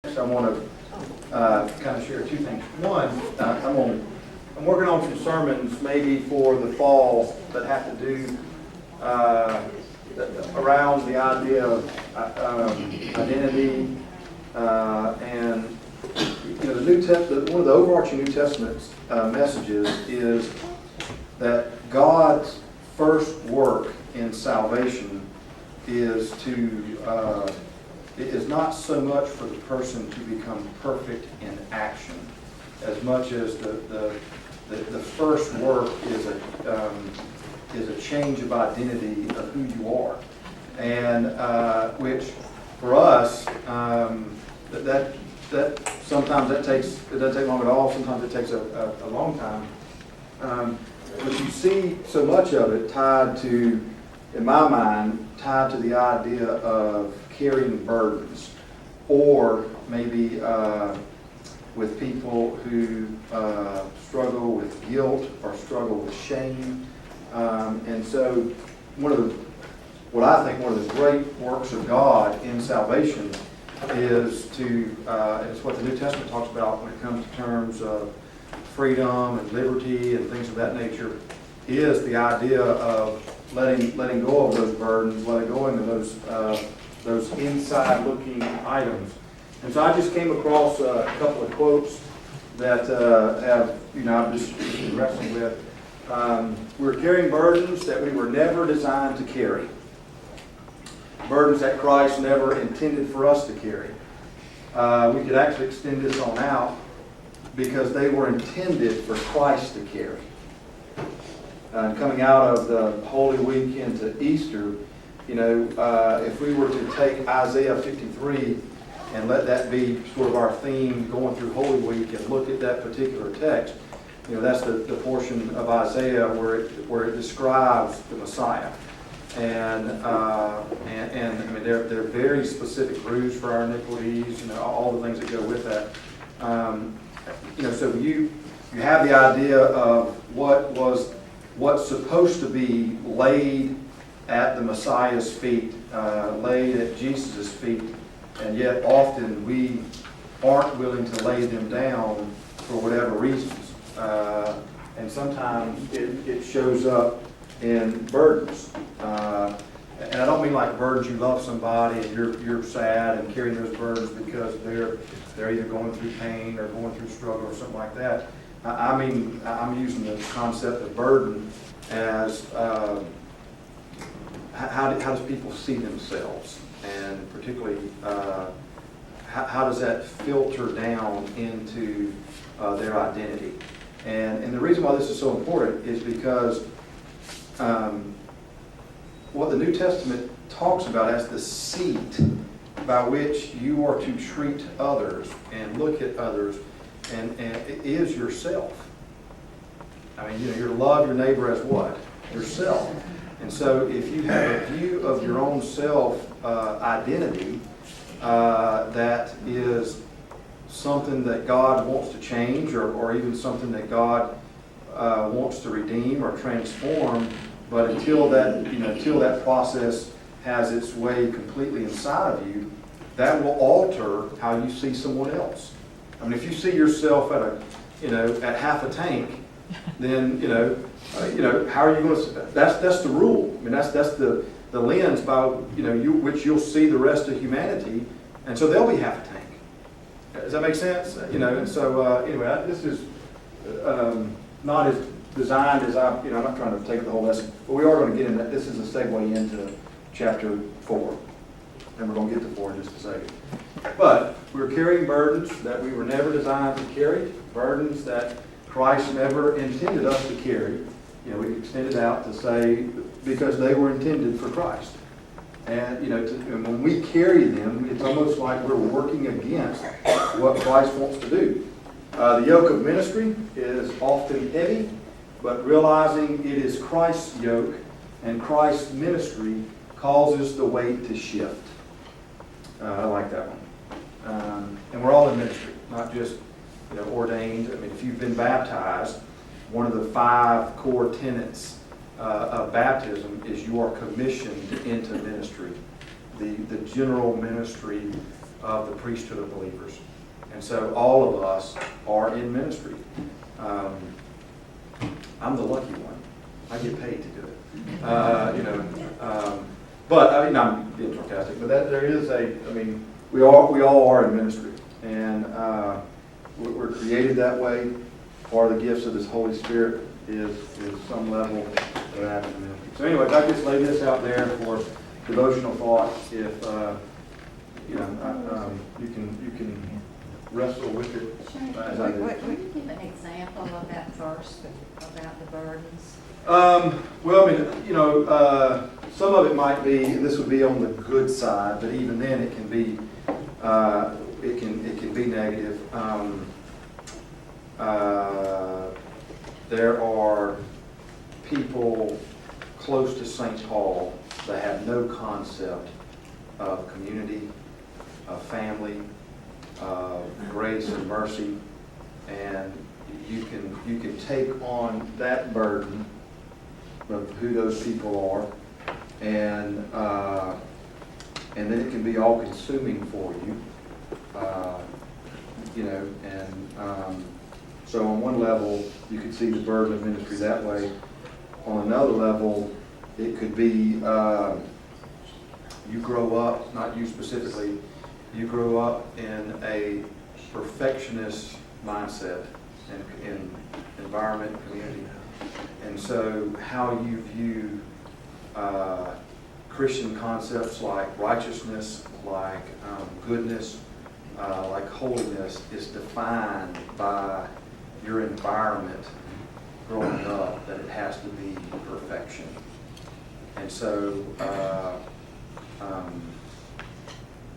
I want to kind of share two things. One, I'm working on some sermons maybe for the fall that have to do around the idea of identity and the New Testament. One of the overarching New Testament messages is that God's first work in salvation is not so much for the person to become perfect in action, as much as the first work is a change of identity of who you are, and which for us that sometimes it doesn't take long at all. Sometimes it takes a long time. But you see so much of it tied to, in my mind, tied to the idea of carrying burdens, or maybe with people who struggle with guilt or struggle with shame. And so what I think one of the great works of God in salvation is it's what the New Testament talks about when it comes to terms of freedom and liberty and things of that nature, is the idea of letting go of those burdens, letting go into those inside-looking items. And so I just came across a couple of quotes that I've just been wrestling with. We're carrying burdens that we were never designed to carry. Burdens that Christ never intended for us to carry. We could actually extend this on out, because they were intended for Christ to carry. Coming out of the Holy Week into Easter, if we were to take Isaiah 53 and let that be sort of our theme going through Holy Week and look at that particular text, that's the portion of Isaiah where it describes the Messiah. And I mean, they're very specific bruised for our iniquities, all the things that go with that. So you have the idea of what's supposed to be laid at the Messiah's feet, laid at Jesus' feet, and yet often we aren't willing to lay them down for whatever reasons. And sometimes it shows up in burdens. And I don't mean like burdens you love somebody and you're sad and carrying those burdens because they're either going through pain or going through struggle or something like that. I mean, I'm using the concept of burden as how does people see themselves, and particularly how does that filter down into their identity. And the reason why this is so important is because what the New Testament talks about as the seat by which you are to treat others and look at others, and it is yourself. I mean, you're to love your neighbor as what? Yourself. And so if you have a view of your own self identity that is something that God wants to change, or even something that God wants to redeem or transform, but until that process has its way completely inside of you, that will alter how you see someone else. I mean, if you see yourself at half a tank, then how are you going to? That's the rule. I mean, that's the lens by which you'll see the rest of humanity, and so they'll be half a tank. Does that make sense? And so anyway, this is not as designed as I'm not trying to take the whole lesson, but we are going to get into that. This is a segue into chapter 4, and we're going to get to 4 in just a second. But we're carrying burdens that we were never designed to carry, burdens that Christ never intended us to carry. We extended out to say because they were intended for Christ. And and when we carry them, it's almost like we're working against what Christ wants to do. The yoke of ministry is often heavy, but realizing it is Christ's yoke and Christ's ministry causes the weight to shift. I like that one. And we're all in ministry, not just ordained. I mean, if you've been baptized, one of the 5 core tenets of baptism is you are commissioned into ministry. The general ministry of the priesthood of believers. And so all of us are in ministry. I'm the lucky one. I get paid to do it. But I mean, I'm being sarcastic. But there is we all are in ministry, and we're created that way. Part of the gifts of this Holy Spirit is some level of active ministry. So anyway, I just lay this out there for devotional thought. If you can wrestle with it. Sure. As I do. Can you give an example of that verse about the burdens? Well, some of it might be, this would be on the good side, but even then it can be negative. There are people close to St. Paul that have no concept of community, of family, of grace and mercy, and you can take on that burden of who those people are, and then it can be all consuming for you, so on one level you could see the burden of ministry that way. On another level, it could be you grow up, not you specifically, you grow up in a perfectionist mindset in environment, community. And so how you view Christian concepts like righteousness, like goodness, like holiness is defined by your environment growing up, that it has to be perfection. And so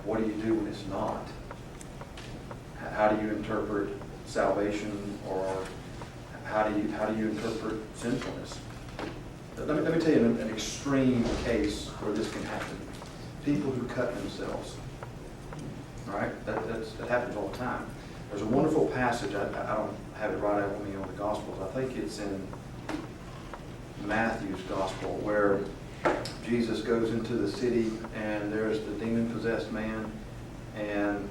what do you do when it's not? How do you interpret salvation, or how do you interpret sinfulness? Let me tell you an extreme case where this can happen. People who cut themselves. All right, that happens all the time. There's a wonderful passage. I don't have it right out with me on the Gospels. I think it's in Matthew's Gospel, where Jesus goes into the city, and there's the demon-possessed man, and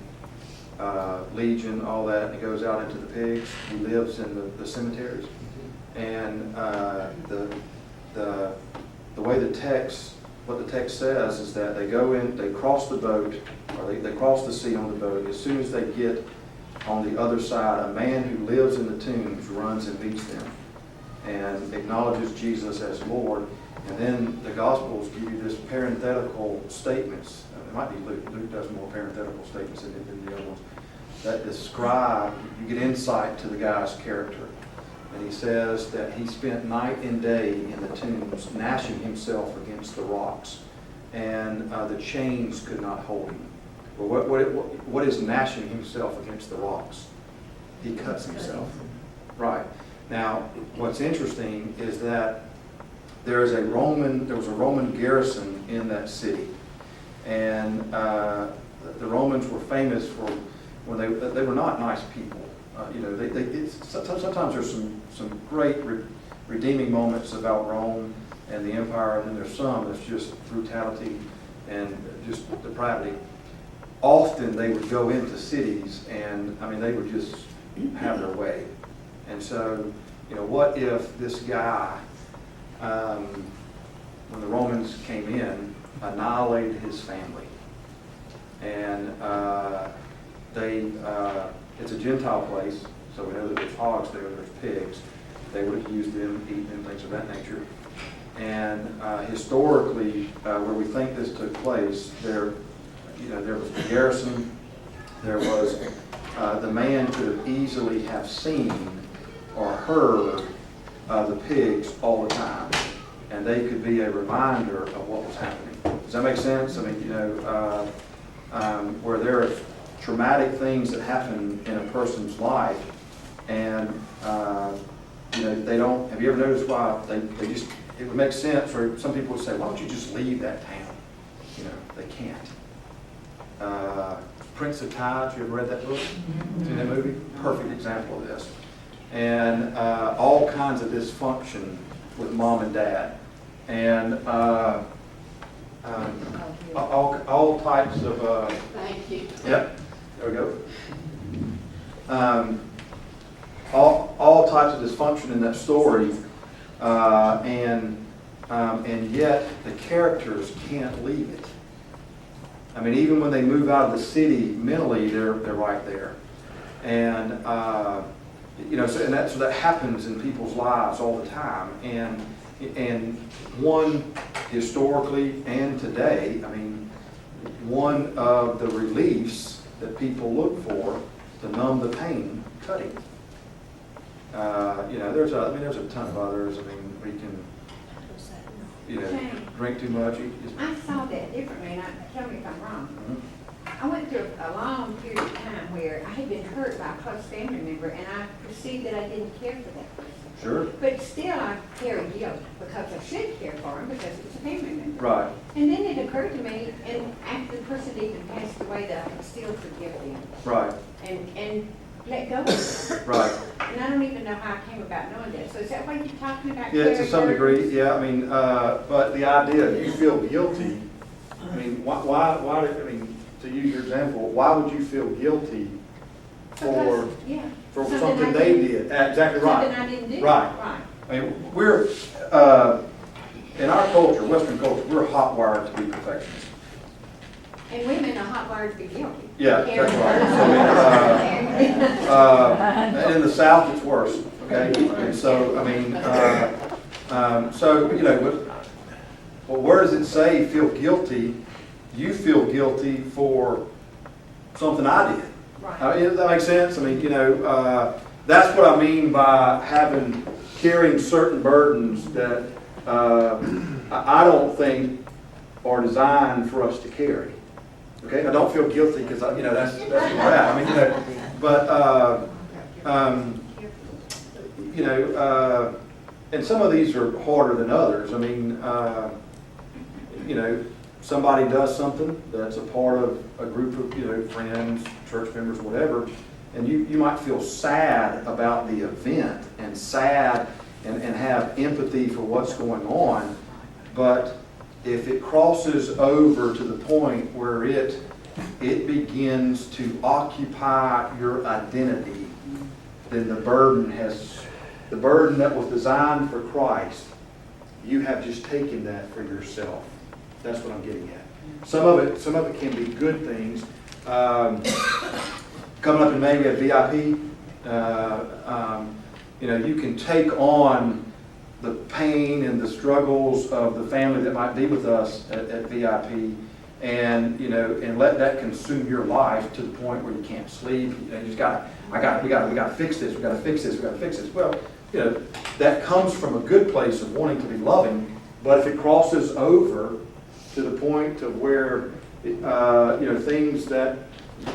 legion, all that, and he goes out into the pigs. He lives in the cemeteries, and the way what the text says is that they go in, they cross the boat, or they cross the sea on the boat. As soon as they get on the other side, a man who lives in the tombs runs and meets them and acknowledges Jesus as Lord. And then the Gospels give you this parenthetical statements. It might be Luke. Luke does more parenthetical statements than the other ones that describe, you get insight to the guy's character. And he says that he spent night and day in the tombs, gnashing himself against the rocks, and the chains could not hold him. Well, what is gnashing himself against the rocks? He cuts himself. Right. Now, what's interesting is that there was a Roman garrison in that city, and the Romans were famous for when they were not nice people. Sometimes there's some great redeeming moments about Rome and the empire, and then there's some that's just brutality and just depravity. Often they would go into cities, and they would just have their way. And so, what if this guy, when the Romans came in, annihilated his family, and it's a Gentile place, so we know that there's hogs there's pigs. They would have used them, eaten them, things of that nature. And historically, where we think this took place, there was the garrison. There was the man could have easily have seen or heard the pigs all the time, and they could be a reminder of what was happening. Does that make sense? Where there are traumatic things that happen in a person's life, and they don't. Have you ever noticed why they just? It would make sense for some people would say, "Why don't you just leave that town?" They can't. Prince of Tides. You ever read that book? Seen that movie? Perfect example of this. And all kinds of dysfunction with mom and dad, and all types of, Thank you. yep, there we go. All types of dysfunction in that story, and yet the characters can't leave it. I mean, even when they move out of the city mentally, they're right there, and so that happens in people's lives all the time, and one historically and today, I mean, one of the reliefs that people look for to numb the pain, cutting. There's a ton of others. I mean, we can, drink too much. I saw that differently, and tell me if I'm wrong. I went through a long period of time where I had been hurt by a close family member, and I perceived that I didn't care for that person. Sure. But still, I carry guilt because I should care for him because it's a family member. Right. And then it occurred to me, and after the person even passed away, that I could still forgive them. Right. And let go of it. Right. And I don't even know how I came about knowing that. So is that what you're talking about? Yeah, to some degree. Yeah. I mean, but the idea you feel guilty. I mean, why? I mean, to use your example, why would you feel guilty for something they did? Exactly right. Something I didn't do. Right. I mean, we're in our culture, Western culture, we're hot-wired to be perfectionists. And women are hot-wired to be guilty. Yeah, that's right. And in the South, it's worse. Okay, and so I mean, well, where does it say feel guilty? You feel guilty for something I did. Right. Does that make sense? I mean, that's what I mean by carrying certain burdens that I don't think are designed for us to carry. Okay, I don't feel guilty because that's where I'm at. I mean, and some of these are harder than others. I mean, somebody does something that's a part of a group of friends, church members, whatever, and you might feel sad about the event and sad and have empathy for what's going on, but if it crosses over to the point where it begins to occupy your identity, then the burden that was designed for Christ, you have just taken that for yourself. That's what I'm getting at. Some of it can be good things. Coming up in May, we have VIP. You can take on the pain and the struggles of the family that might be with us at VIP, and let that consume your life to the point where you can't sleep. We got to fix this. We got to fix this. We got to fix this. Well, that comes from a good place of wanting to be loving, but if it crosses over to the point of where things that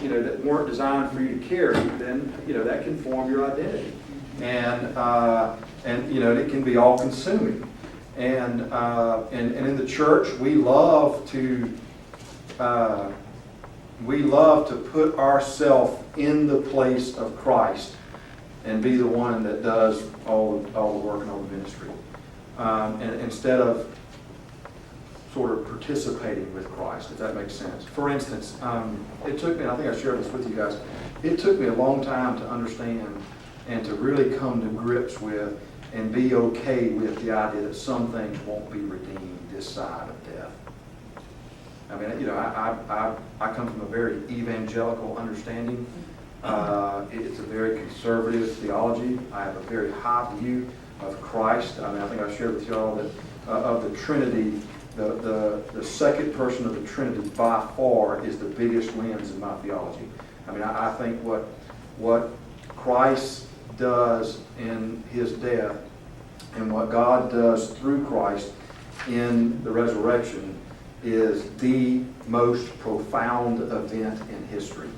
that weren't designed for you to carry, then that can form your identity, and it can be all consuming. And in the church, we love to put ourselves in the place of Christ and be the one that does all the work and all the ministry, and instead of sort of participating with Christ, if that makes sense. For instance, it took me, and I think I shared this with you guys, it took me a long time to understand and to really come to grips with and be okay with the idea that some things won't be redeemed this side of death. I mean, I come from a very evangelical understanding. It's a very conservative theology. I have a very high view of Christ. I mean, I think I shared with y'all that of the Trinity, the second person of the Trinity by far is the biggest lens in my theology. I mean, I think what Christ does in his death and what God does through Christ in the resurrection is the most profound event in history,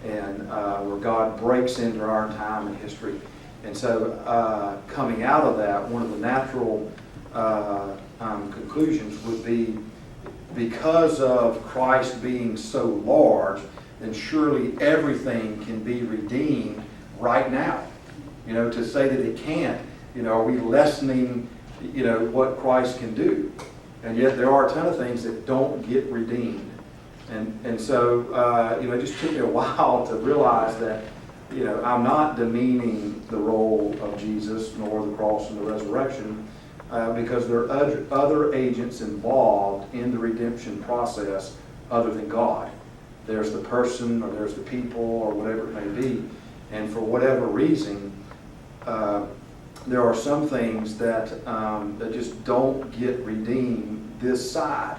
and where God breaks into our time in history. And so coming out of that, one of the natural conclusions would be, because of Christ being so large, then surely everything can be redeemed right now. To say that it can't, are we lessening, what Christ can do? And yet there are a ton of things that don't get redeemed. And so, it just took me a while to realize that, I'm not demeaning the role of Jesus nor the cross and the resurrection, because there are other agents involved in the redemption process other than God. There's the person, or there's the people, or whatever it may be. And for whatever reason, there are some things that just don't get redeemed this side.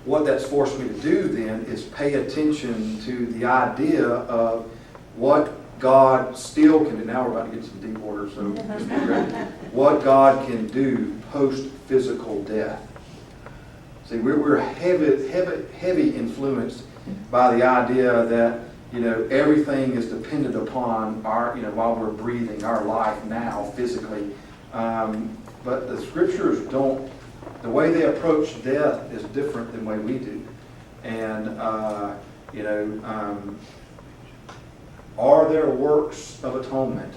What that's forced me to do then is pay attention to the idea of what God still can do. Now we're about to get some deep water, so just be ready. What God can do post-physical death. See, we're heavy influenced by the idea that everything is dependent upon our, while we're breathing, our life now physically. But the scriptures don't. The way they approach death is different than the way we do. And are there works of atonement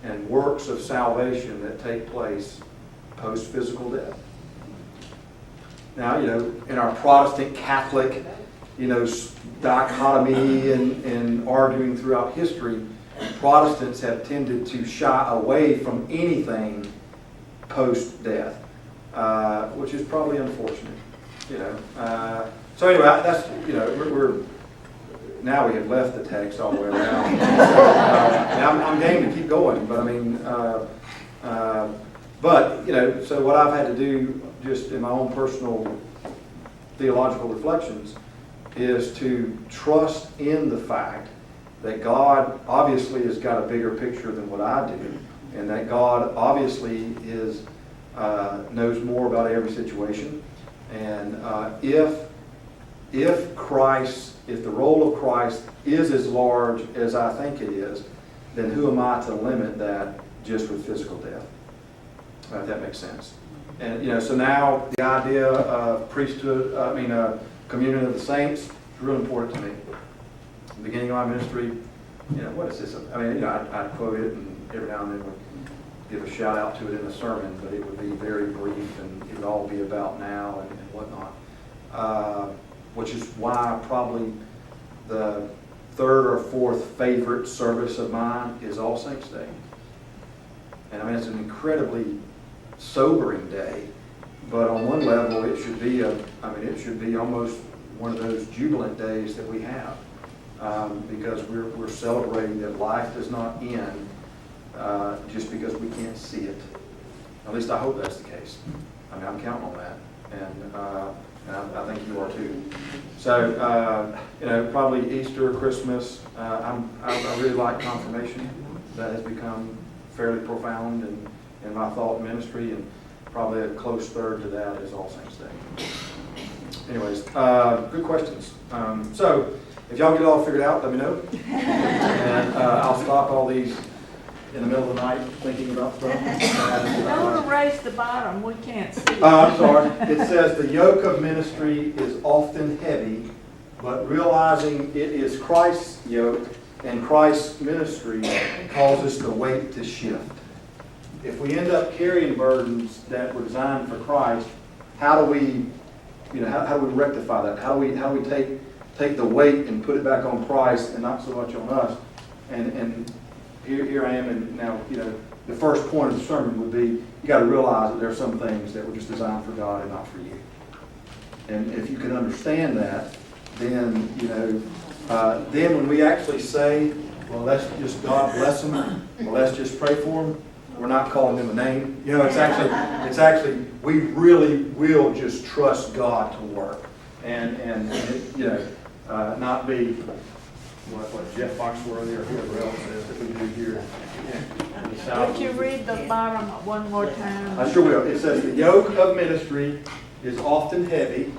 and works of salvation that take place post-physical death? Now, in our Protestant Catholic, dichotomy and arguing throughout history, Protestants have tended to shy away from anything post-death, which is probably unfortunate. So anyway, that's we're now we have left the text all the way around. I'm game to keep going, but I mean, so what I've had to do just in my own personal theological reflections is to trust in the fact that God obviously has got a bigger picture than what I do, and that God obviously knows more about every situation. And if the role of Christ is as large as I think it is, then who am I to limit that just with physical death? If that makes sense. And so now the idea of priesthood, communion of the saints, is real important to me. At the beginning of my ministry, what is this? I'd quote it, and every now and then would give a shout out to it in a sermon, but it would be very brief, and it would all be about now and whatnot. Which is why probably the third or fourth favorite service of mine is All Saints Day. And it's an incredibly sobering day, but on one level it should be it should be almost one of those jubilant days that we have, because we're celebrating that life does not end just because we can't see it. At least I hope that's the case. I'm counting on that, and I think you are too. So probably Easter, Christmas. I really like confirmation. That has become fairly profound in my thought ministry, and probably a close third to that is All Saints Day. Anyways, good questions. So if y'all get it all figured out, let me know, and I'll stop all these in the middle of the night thinking about stuff. Don't erase the bottom, we can't see. I'm sorry. It says the yoke of ministry is often heavy, but realizing it is Christ's yoke and Christ's ministry causes the weight to shift. If we end up carrying burdens that were designed for Christ, how do we rectify that? How do we take the weight and put it back on Christ and not so much on us? And here I am, and now the first point of the sermon would be you got to realize that there are some things that were just designed for God and not for you. And if you can understand that, then then when we actually say, well, let's just God bless them, or let's just pray for them, we're not calling them a name. It's actually we really will just trust God to work, and not be what Jeff Foxworthy or whoever else is that we do here. Would you read the bottom one more time? I sure will. It says the yoke of ministry is often heavy,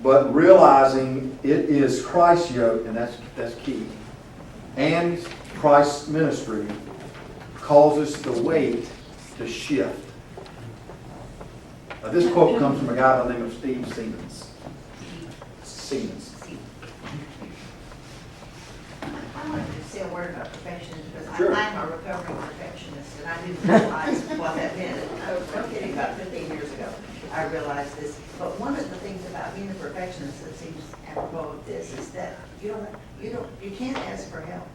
but realizing it is Christ's yoke, and that's key, and Christ's ministry causes the weight to shift. Now, this quote comes from a guy by the name of Steve Siemens. wanted to say a word about perfectionism because Sure. I'm a recovering perfectionist and I didn't realize what that meant. I was kidding, about 15 years ago, I realized this. But one of the things about being a perfectionist that seems apropos of this is that you can't ask for help.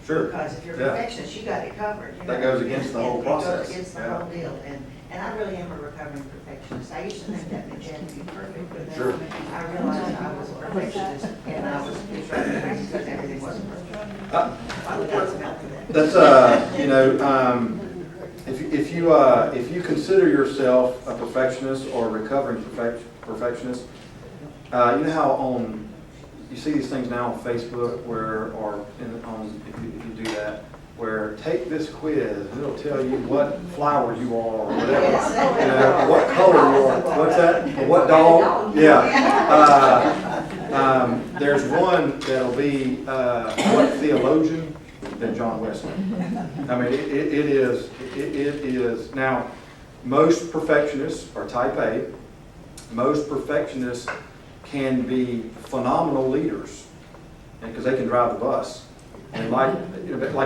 Sure. Because if you're a Yeah. perfectionist, you got it covered. That goes against the whole process. It goes against the Yeah. whole deal. And I really am a recovering perfectionist. I used to think that meant you had to be perfect, but Sure. then I realized I was a perfectionist and I was frustrated because everything wasn't perfect. I would not smell for that. That's, you know, if you consider yourself a perfectionist or a recovering perfectionist, you know how you see these things now on Facebook if you do that, where take this quiz and it'll tell you what flower you are or whatever, you know, what color you are. What's that? What dog? Yeah. There's one that'll be what theologian than John Wesley. I mean, it is now. Most perfectionists are type A. Most perfectionists can be phenomenal leaders, because they can drive the bus. And like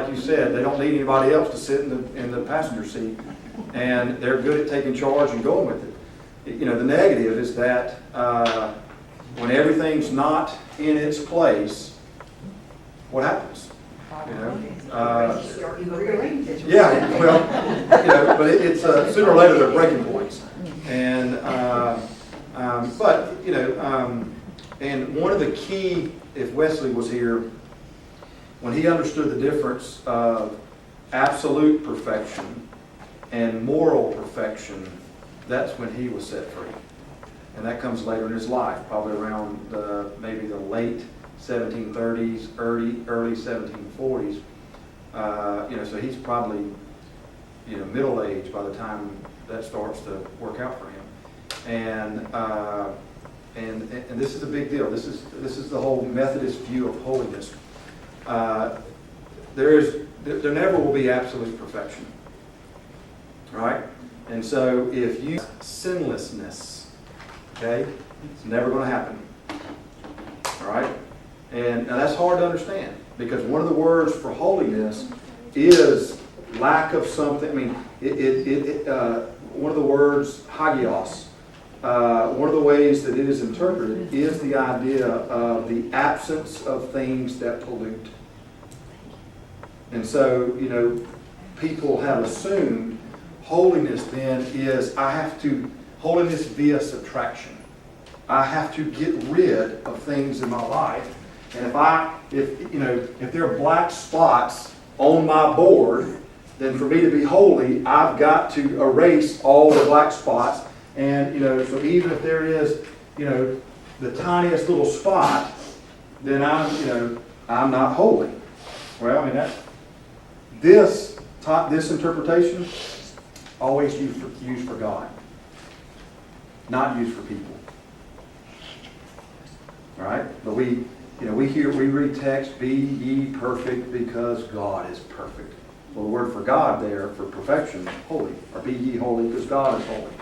you said, they don't need anybody else to sit in the passenger seat, and they're good at taking charge and going with it. You know, the negative is that when everything's not in its place, what happens? You know, yeah. Well, you know, but it's sooner or later they're breaking points, and but you know, and one of the key, if Wesley was here, when he understood the difference of absolute perfection and moral perfection, that's when he was set free. And that comes later in his life, probably around maybe the late 1730s, early 1740s. You know, so he's probably, you know, middle age by the time that starts to work out for him. And this is a big deal. This is the whole Methodist view of holiness. There never will be absolute perfection, right? And so if you sinlessness, okay, it's never going to happen, all right? And now that's hard to understand, because one of the words for holiness is lack of something. I mean, one of the words hagios. One of the ways that it is interpreted is the idea of the absence of things that pollute. And so, you know, people have assumed holiness then is holiness via subtraction. I have to get rid of things in my life. And if there are black spots on my board, then for me to be holy, I've got to erase all the black spots. And, you know, so even if there is, you know, the tiniest little spot, then I'm not holy. Well, I mean, this interpretation always used for God, not used for people. All right, but we read text, "Be ye perfect, because God is perfect." Well, the word for God there for perfection, holy, or "Be ye holy, because God is holy."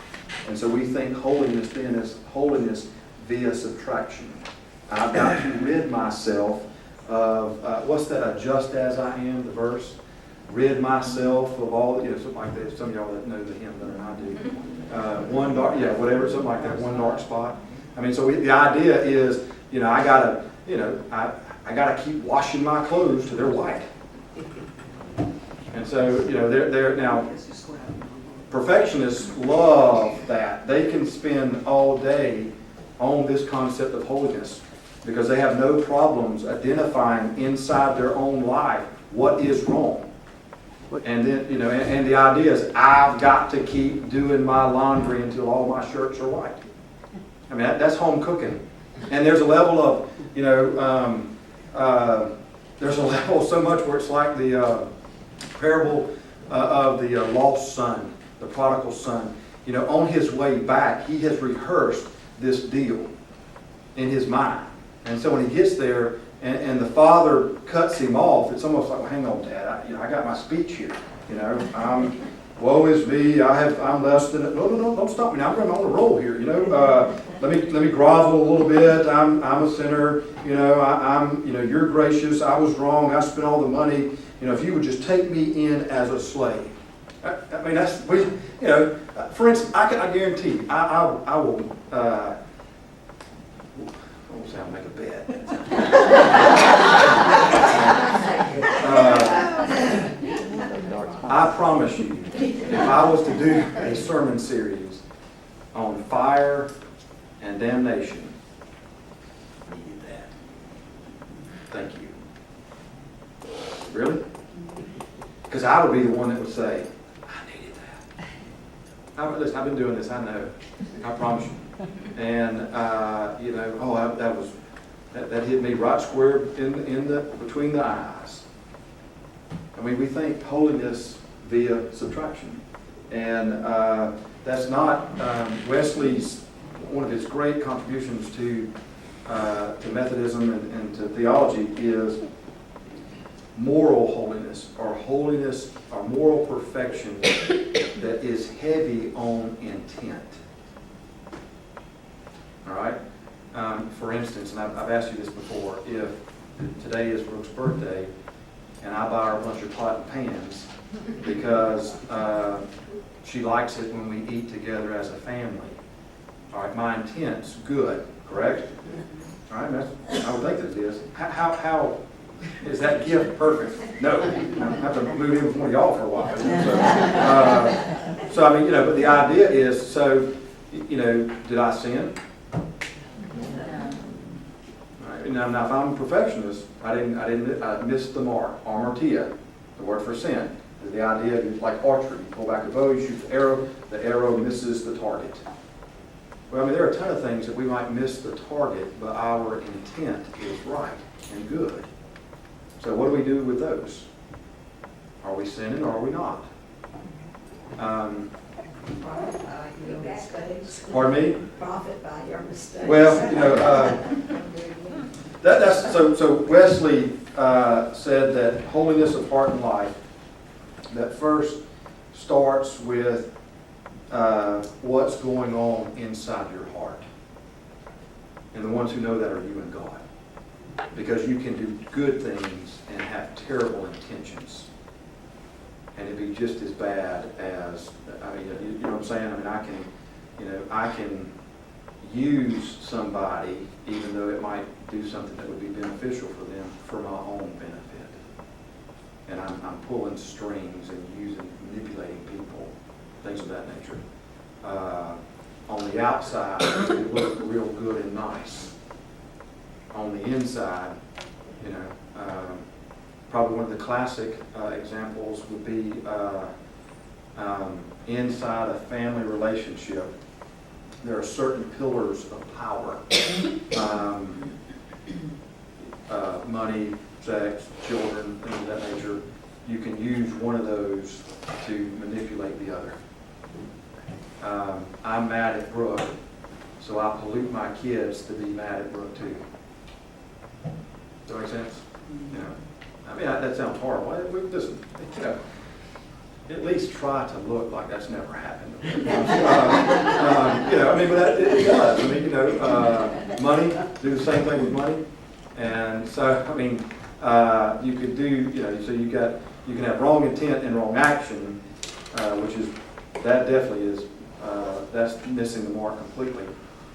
And so we think holiness then is holiness via subtraction. I've got to rid myself of, what's that, just as I am, the verse? Rid myself of all, something like that. Some of y'all that know the hymn better than I do. One dark, whatever, something like that, one dark spot. I mean, so the idea is, I gotta keep washing my clothes till they're white. And so, they're now, perfectionists love that. They can spend all day on this concept of holiness because they have no problems identifying inside their own life what is wrong. And then, and the idea is I've got to keep doing my laundry until all my shirts are white. I mean, that's home cooking. And there's a level of, there's a level so much where it's like the parable of the lost son. The prodigal son, on his way back, he has rehearsed this deal in his mind. And so when he gets there and the father cuts him off, it's almost like, well, hang on, Dad, I got my speech here. woe is me, I'm less than, no, don't stop me now, I'm on a roll here, you know, let me grovel a little bit, I'm a sinner, you know, you're gracious, I was wrong, I spent all the money, you know, if you would just take me in as a slave. I mean, you know, for instance, I guarantee you, I will, I won't say I'll make a bet. I promise you, if I was to do a sermon series on fire and damnation, I needed that. Thank you. Really? Because I would be the one that would say, I needed that. Listen, I've been doing this, I know. I promise you. And, you know, that hit me right square between the eyes. I mean, we think holiness via subtraction. And that's not Wesley's, one of his great contributions to Methodism and to theology is moral holiness, or moral perfection that is heavy on intent. All right? For instance, and I've asked you this before, if today is Brooke's birthday, and I buy her a bunch of pot and pans because she likes it when we eat together as a family. All right, my intent's good, correct? All right, I would think that it is. How is that gift perfect? No, I have to move in with one of y'all for a while. So I mean, you know, but the idea is, so, you know, did I sin? Now, if I'm a perfectionist, I missed the mark. Amartia, the word for sin, is the idea of like archery. You pull back a bow, you shoot the arrow misses the target. Well, I mean, there are a ton of things that we might miss the target, but our intent is right and good. So what do we do with those? Are we sinning or are we not? Profit by your mistakes. Pardon me? Profit by your mistakes. Well, you know, that's so Wesley said that holiness of heart and life that first starts with what's going on inside your heart. And the ones who know that are you and God. Because you can do good things and have terrible intentions. And it'd be just as bad as, I mean, you know what I'm saying? I mean, I can use somebody even though it might do something that would be beneficial for them for my own benefit. And I'm pulling strings and manipulating people, things of that nature. On the outside, it look real good and nice. On the inside, you know, probably one of the classic examples would be inside a family relationship. There are certain pillars of power. Money, sex, children, things of that nature. You can use one of those to manipulate the other. I'm mad at Brooke, so I pollute my kids to be mad at Brooke too. Does that make sense? You know, I mean, that sounds horrible. Listen, you know, at least try to look like that's never happened. You know, I mean, but it does. I mean, you know, money, do the same thing with money. And so, I mean, you could do, you know, so you can have wrong intent and wrong action, which is, that definitely is, that's missing the mark completely.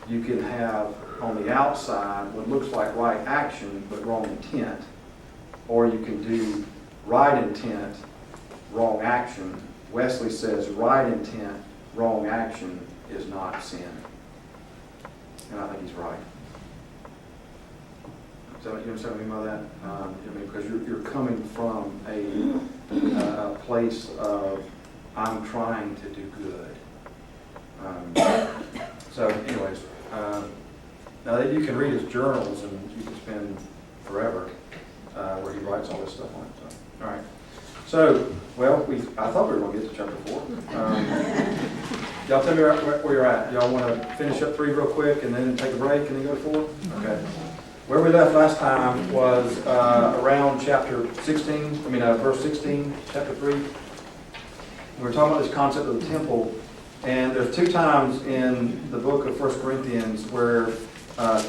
You can have on the outside what looks like right action but wrong intent, or you can do right intent, wrong action. Wesley says right intent, wrong action is not sin. And I think he's right. So you understand what I mean by that? I mean, because you're coming from a place of I'm trying to do good. So anyways, now you can read his journals and you can spend forever where he writes all this stuff on it. So, all right. So, well, I thought we were going to get to chapter 4. Y'all tell me where you're at. Y'all want to finish up 3 real quick and then take a break and then go to 4? Okay. Where we left last time was around chapter 16, verse 16, chapter 3. we're talking about this concept of the temple, and there's 2 times in the book of 1 Corinthians where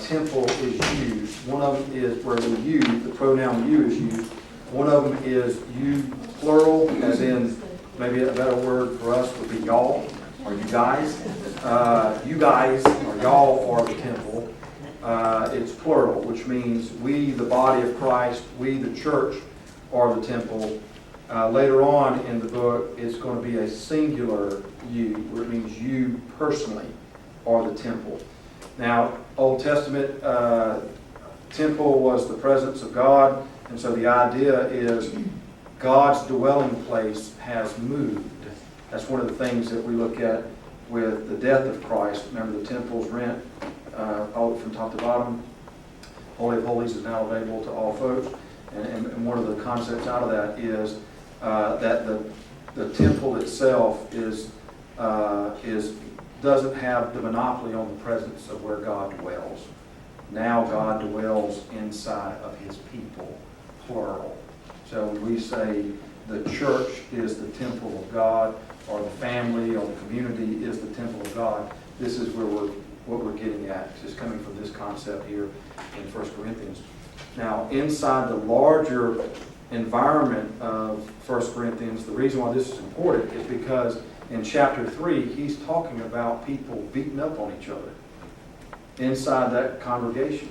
temple is used. One of them is where the you, the pronoun you is used. One of them is you plural, as in maybe a better word for us would be y'all or you guys. You guys or y'all are the temple. It's plural, which means we, the body of Christ, we, the church, are the temple. Later on in the book, it's going to be a singular you, where it means you personally are the temple. Now, Old Testament temple was the presence of God, and so the idea is God's dwelling place has moved. That's one of the things that we look at with the death of Christ. Remember, the temple's rent, all from top to bottom. Holy of Holies is now available to all folks. And one of the concepts out of that is that the temple itself doesn't have the monopoly on the presence of where God dwells. Now God dwells inside of His people, plural. So when we say the church is the temple of God, or the family or the community is the temple of God, this is what we're getting at. It's coming from this concept here in 1 Corinthians. Now, inside the larger environment of 1 Corinthians, the reason why this is important is because in chapter 3, he's talking about people beating up on each other inside that congregation.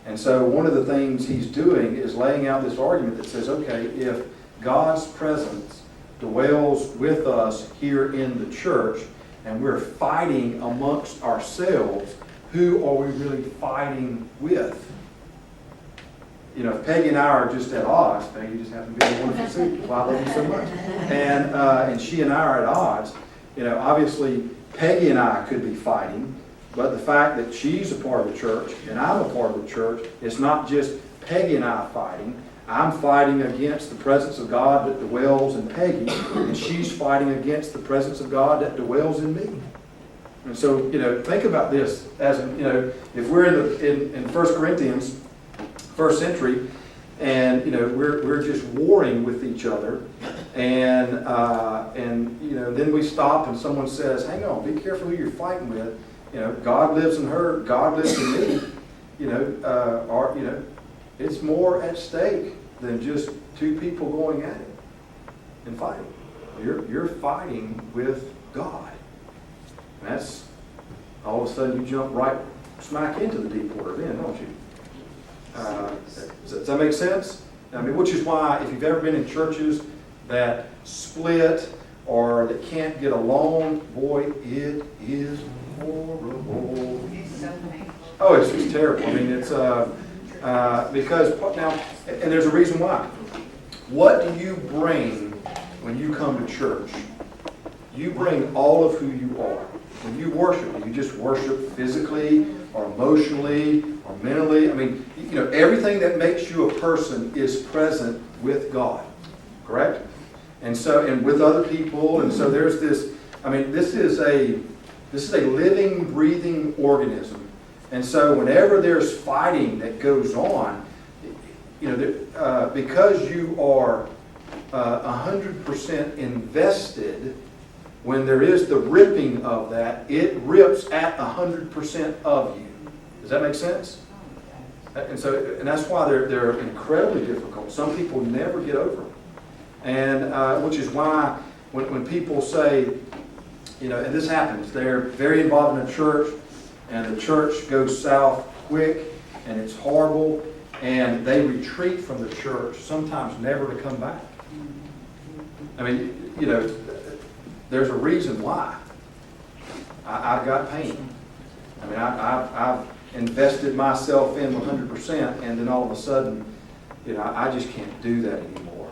And so one of the things he's doing is laying out this argument that says, okay, if God's presence dwells with us here in the church, and we're fighting amongst ourselves, who are we really fighting with? You know, if Peggy and I are just at odds, Peggy just happens to be a wonderful sister, I love you so much, and she and I are at odds, you know, obviously Peggy and I could be fighting, but the fact that she's a part of the church and I'm a part of the church, it's not just Peggy and I fighting. I'm fighting against the presence of God that dwells in Peggy, and she's fighting against the presence of God that dwells in me. And so, you know, think about this as, you know, if we're in 1 Corinthians, first century, and you know we're just warring with each other, and you know then we stop and someone says, "Hang on, be careful who you're fighting with." You know, God lives in her, God lives in me. You know, it's more at stake than just 2 people going at it and fighting. You're fighting with God. And that's all of a sudden you jump right smack into the deep water then, don't you? Does that make sense? I mean, which is why if you've ever been in churches that split or that can't get along, boy, it is horrible. It's so painful. Oh, it's just terrible. I mean, it's because now, and there's a reason why. What do you bring when you come to church? You bring all of who you are. When you worship, you just worship physically or emotionally or mentally. I mean, you know, everything that makes you a person is present with God, correct? And so, and with other people, and so there's this. I mean, this is a living, breathing organism, and so whenever there's fighting that goes on, you know, because you are 100% invested. When there is the ripping of that, it rips at 100% of you. Does that make sense? And so, and that's why they're incredibly difficult. Some people never get over them, and which is why when people say, you know, and this happens, they're very involved in a church, and the church goes south quick, and it's horrible, and they retreat from the church, sometimes never to come back. I mean, you know. There's a reason why. I've got pain. I mean, I've invested myself in 100%, and then all of a sudden, you know, I just can't do that anymore.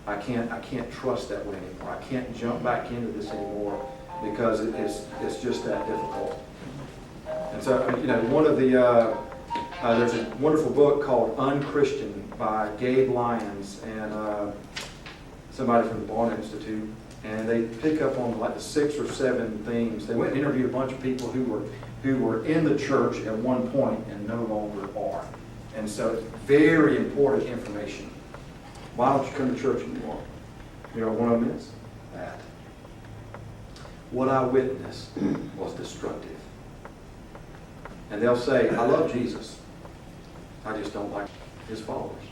I can't trust that way anymore. I can't jump back into this anymore because it's just that difficult. And so, you know, one of the there's a wonderful book called Unchristian by Gabe Lyons and somebody from the Barna Institute. And they pick up on like the 6 or 7 things. They went and interviewed a bunch of people who were in the church at one point and no longer are. And so it's very important information. Why don't you come to church anymore? You know, one of them is that. what I witnessed was destructive. And they'll say, I love Jesus. I just don't like his followers.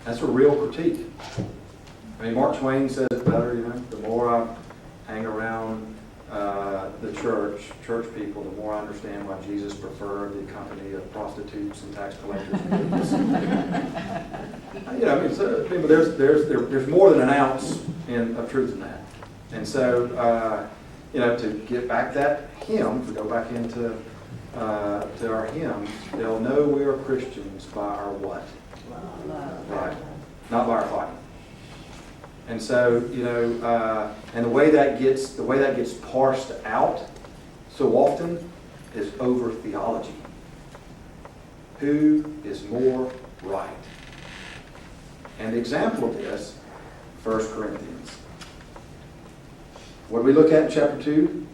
That's a real critique. I mean, Mark Twain says it better, the more I hang around the church people, the more I understand why Jesus preferred the company of prostitutes and tax collectors. There's more than an ounce of truth in that. And so, to get back that hymn, to go back into to our hymns, they'll know we are Christians by our what? Right. Not by our fighting. And so, and the way that gets parsed out so often is over theology. Who is more right? And the example of this, 1 Corinthians. What do we look at in chapter 2?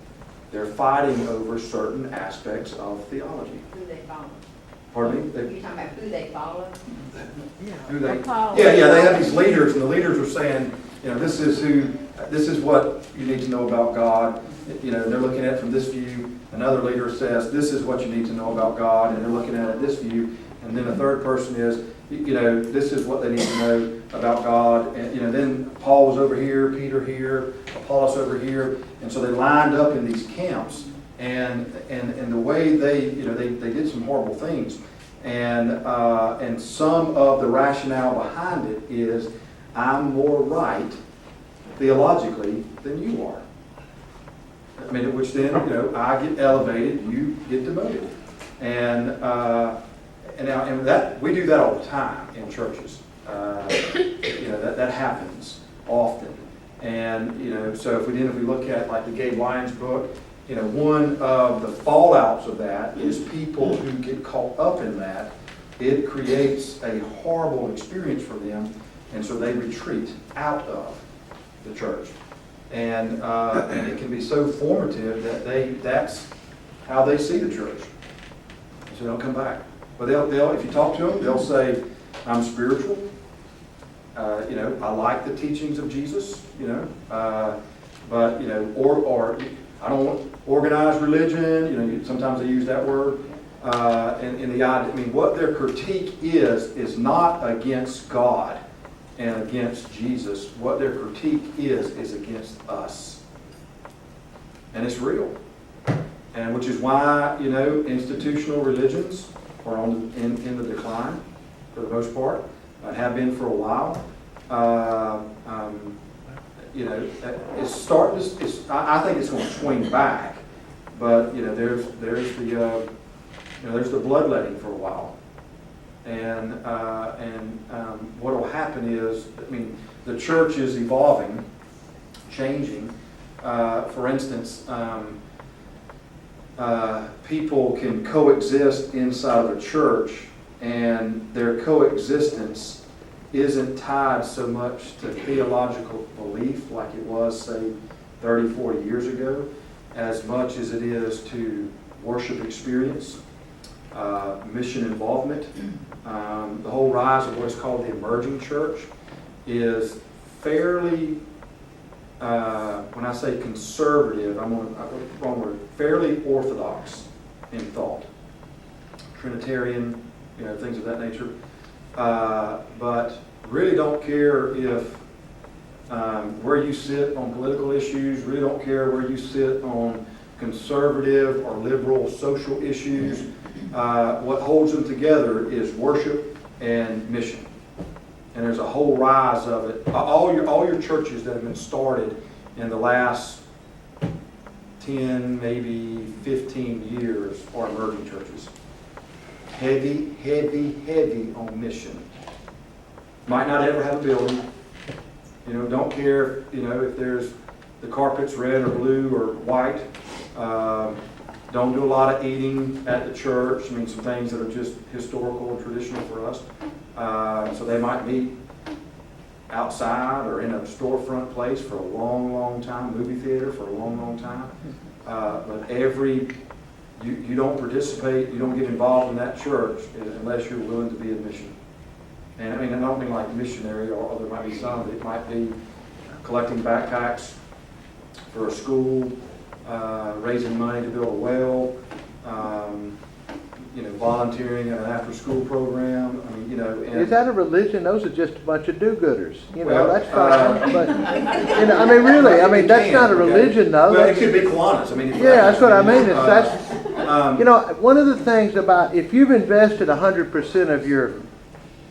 They're fighting over certain aspects of theology. Who they follow. Pardon me? You're talking about who they follow? Who they? Paul. Yeah, they have these leaders, and the leaders are saying, this is what you need to know about God. They're looking at it from this view. Another leader says, this is what you need to know about God, and they're looking at it this view. And then a third person is, this is what they need to know about God. And, then Paul was over here, Peter here, Apollos over here. And so they lined up in these camps. And the way they did some horrible things. And some of the rationale behind it is, I'm more right theologically than you are. I mean, which then, I get elevated, you get demoted. And that we do that all the time in churches. That happens often. And so if we look at like the Gabe Lyons book, one of the fallouts of that is people who get caught up in that. It creates a horrible experience for them, and so they retreat out of the church. And it can be so formative that that's how they see the church. So they don't come back. But they'll if you talk to them, they'll say, I'm spiritual. I like the teachings of Jesus, but or I don't want organized religion. Sometimes they use that word. And the idea, what their critique is not against God and against Jesus. What their critique is against us, and it's real. And which is why institutional religions are in the decline for the most part, and have been for a while. It's starting to. I think it's going to swing back, but there's the bloodletting for a while, and what will happen is, the church is evolving, changing. For instance, people can coexist inside of a church, and their coexistence isn't tied so much to theological belief like it was, say, 30, 40 years ago, as much as it is to worship experience, mission involvement. The whole rise of what's called the emerging church is fairly, when I say conservative, wrong word, fairly orthodox in thought. Trinitarian, things of that nature. But really don't care if where you sit on political issues, really don't care where you sit on conservative or liberal social issues. What holds them together is worship and mission. And there's a whole rise of it. All your churches that have been started in the last 10, maybe 15 years are emerging churches. Heavy, heavy, heavy on mission. Might not ever have a building. Don't care, if there's the carpet's red or blue or white. Don't do a lot of eating at the church. Some things that are just historical and traditional for us. So they might meet outside or in a storefront place for a long, long time, movie theater for a long, long time. But you don't participate, you don't get involved in that church unless you're willing to be in mission. And I don't mean like missionary, or there might be some, it might be collecting backpacks, for a school, raising money to build a well, volunteering in an after-school program. I mean, and Is that a religion? Those are just a bunch of do-gooders. Well, That's fine. But I mean, really, I mean, that's not a religion, though. Well, it could be Kiwanis. I mean, Yeah, that's what I mean. One of the things about if you've invested 100% of your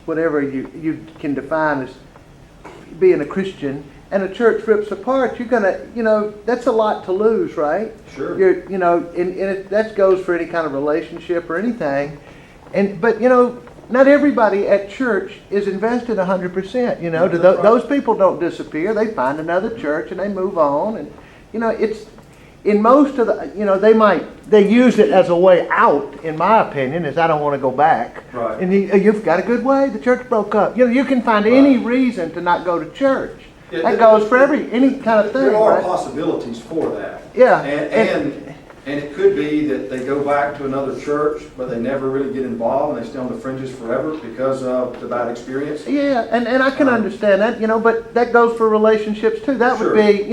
whatever you can define as being a Christian, and a church rips apart, you're gonna, that's a lot to lose, right? Sure. That goes for any kind of relationship or anything. But not everybody at church is invested 100%. Those people don't disappear. They find another church and they move on. And it's in most of the, they use it as a way out. In my opinion, is I don't want to go back. Right. And you've got a good way. The church broke up. You can find any reason to not go to church. Yeah, that goes for any kind of thing. There are right? possibilities for that. Yeah. And it could be that they go back to another church, but they never really get involved and they stay on the fringes forever because of the bad experience. Yeah, and I can understand that, but that goes for relationships too. That would be,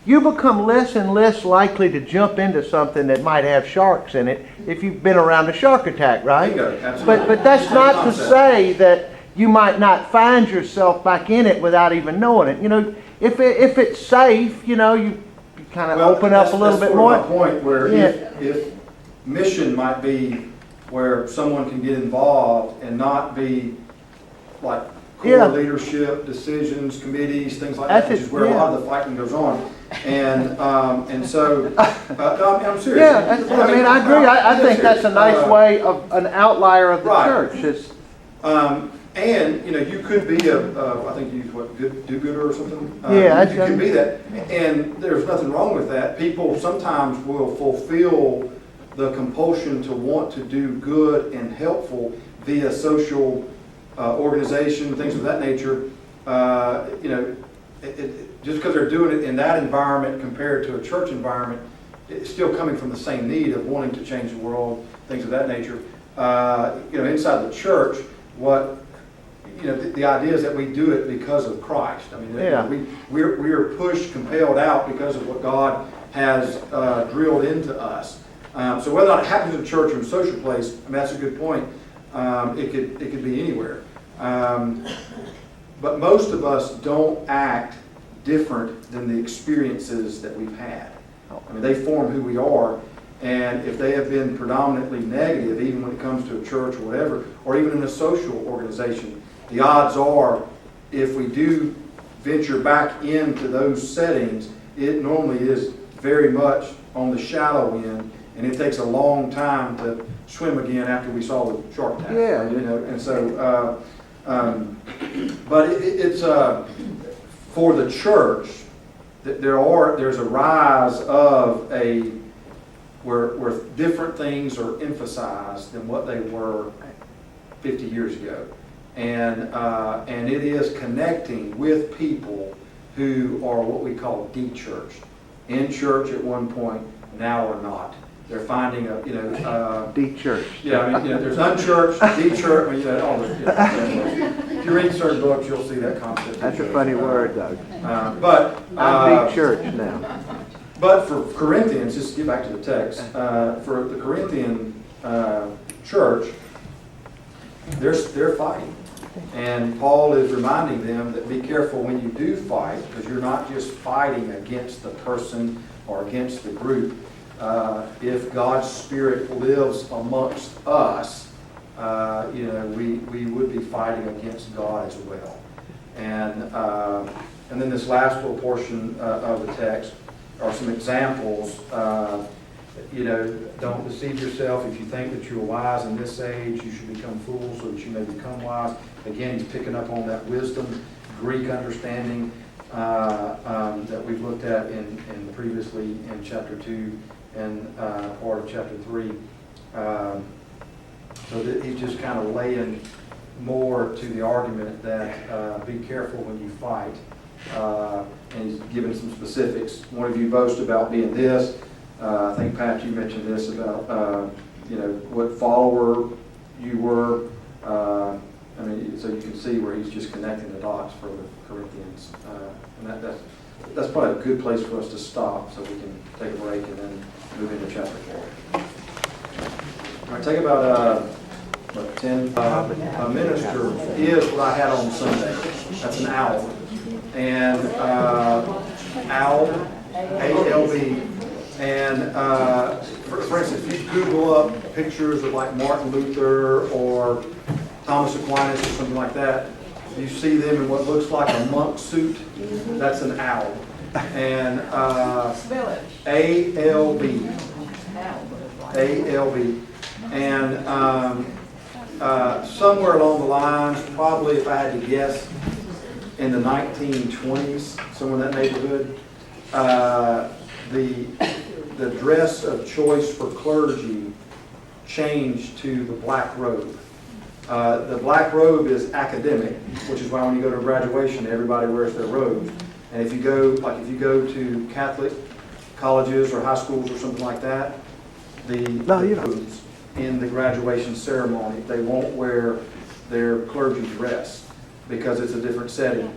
you become less and less likely to jump into something that might have sharks in it if you've been around a shark attack, right? Bingo, absolutely. But that's not to say that you might not find yourself back in it without even knowing it. If it's safe, you kind of open up a little bit more. That's my point, where if mission might be where someone can get involved and not be like core leadership, decisions, committees, things like that, which is where a lot of the fighting goes on. And so, no, I'm serious. Yeah, I agree. I think that's a nice way of an outlier of the church. And you could be I think you use what, do-gooder or something. Yeah, you can be that, and there's nothing wrong with that. People sometimes will fulfill the compulsion to want to do good and helpful via social organization, things of that nature. Just because they're doing it in that environment compared to a church environment, it's still coming from the same need of wanting to change the world, things of that nature. Inside the church, the idea is that we do it because of Christ. I mean, we're pushed, compelled out because of what God has drilled into us. So whether or not it happens in a church or in a social place, I mean, that's a good point. It could be anywhere. But most of us don't act different than the experiences that we've had. I mean, they form who we are. And if they have been predominantly negative, even when it comes to a church or whatever, or even in a social organization, the odds are, if we do venture back into those settings, it normally is very much on the shallow end, and it takes a long time to swim again after we saw the shark attack. Yeah. And so, but it's for the church. There's a rise of where different things are emphasized than what they were 50 years ago. And it is connecting with people who are what we call de-churched. In church at one point, now are not. They're finding de-churched. Yeah, I mean, there's unchurched, de-churched. I mean, all this. If you read certain books, you'll see that concept. That's a funny word, Doug. I'm de-churched now. But for Corinthians, just to get back to the text, for the Corinthian church, they're fighting. And Paul is reminding them that be careful when you do fight, because you're not just fighting against the person or against the group. If God's Spirit lives amongst us, we would be fighting against God as well. And then this last little portion of the text are some examples. Don't deceive yourself. If you think that you're wise in this age, you should become fools so that you may become wise. Again, he's picking up on that wisdom, Greek understanding that we've looked at in previously in chapter 2 and part of chapter 3. So that he's just kind of laying more to the argument that be careful when you fight. And he's giving some specifics. One of you boast about being this. I think, Pat, you mentioned this about, what follower you were. So you can see where he's just connecting the dots for the Corinthians. And that's probably a good place for us to stop so we can take a break and then move into chapter 4. All right, take about 10. A minister is what I had on Sunday. That's an owl. And owl, A-L-B. And for instance, if you Google up pictures of like Martin Luther or Thomas Aquinas or something like that, you see them in what looks like a monk suit. That's an owl. And A-L-B. A-L-B. And somewhere along the lines, probably if I had to guess, in the 1920s, somewhere in that neighborhood, the dress of choice for clergy changed to the black robe. The black robe is academic, which is why when you go to graduation, everybody wears their robes. And if you go to Catholic colleges or high schools or something like that, the robes in the graduation ceremony, they won't wear their clergy dress because it's a different setting.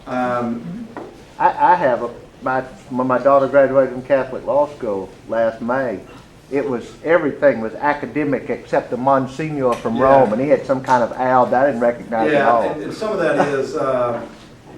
I have when my daughter graduated from Catholic law school last May, everything was academic except the Monsignor from Rome, and he had some kind of owl that I didn't recognize at all. And some of that is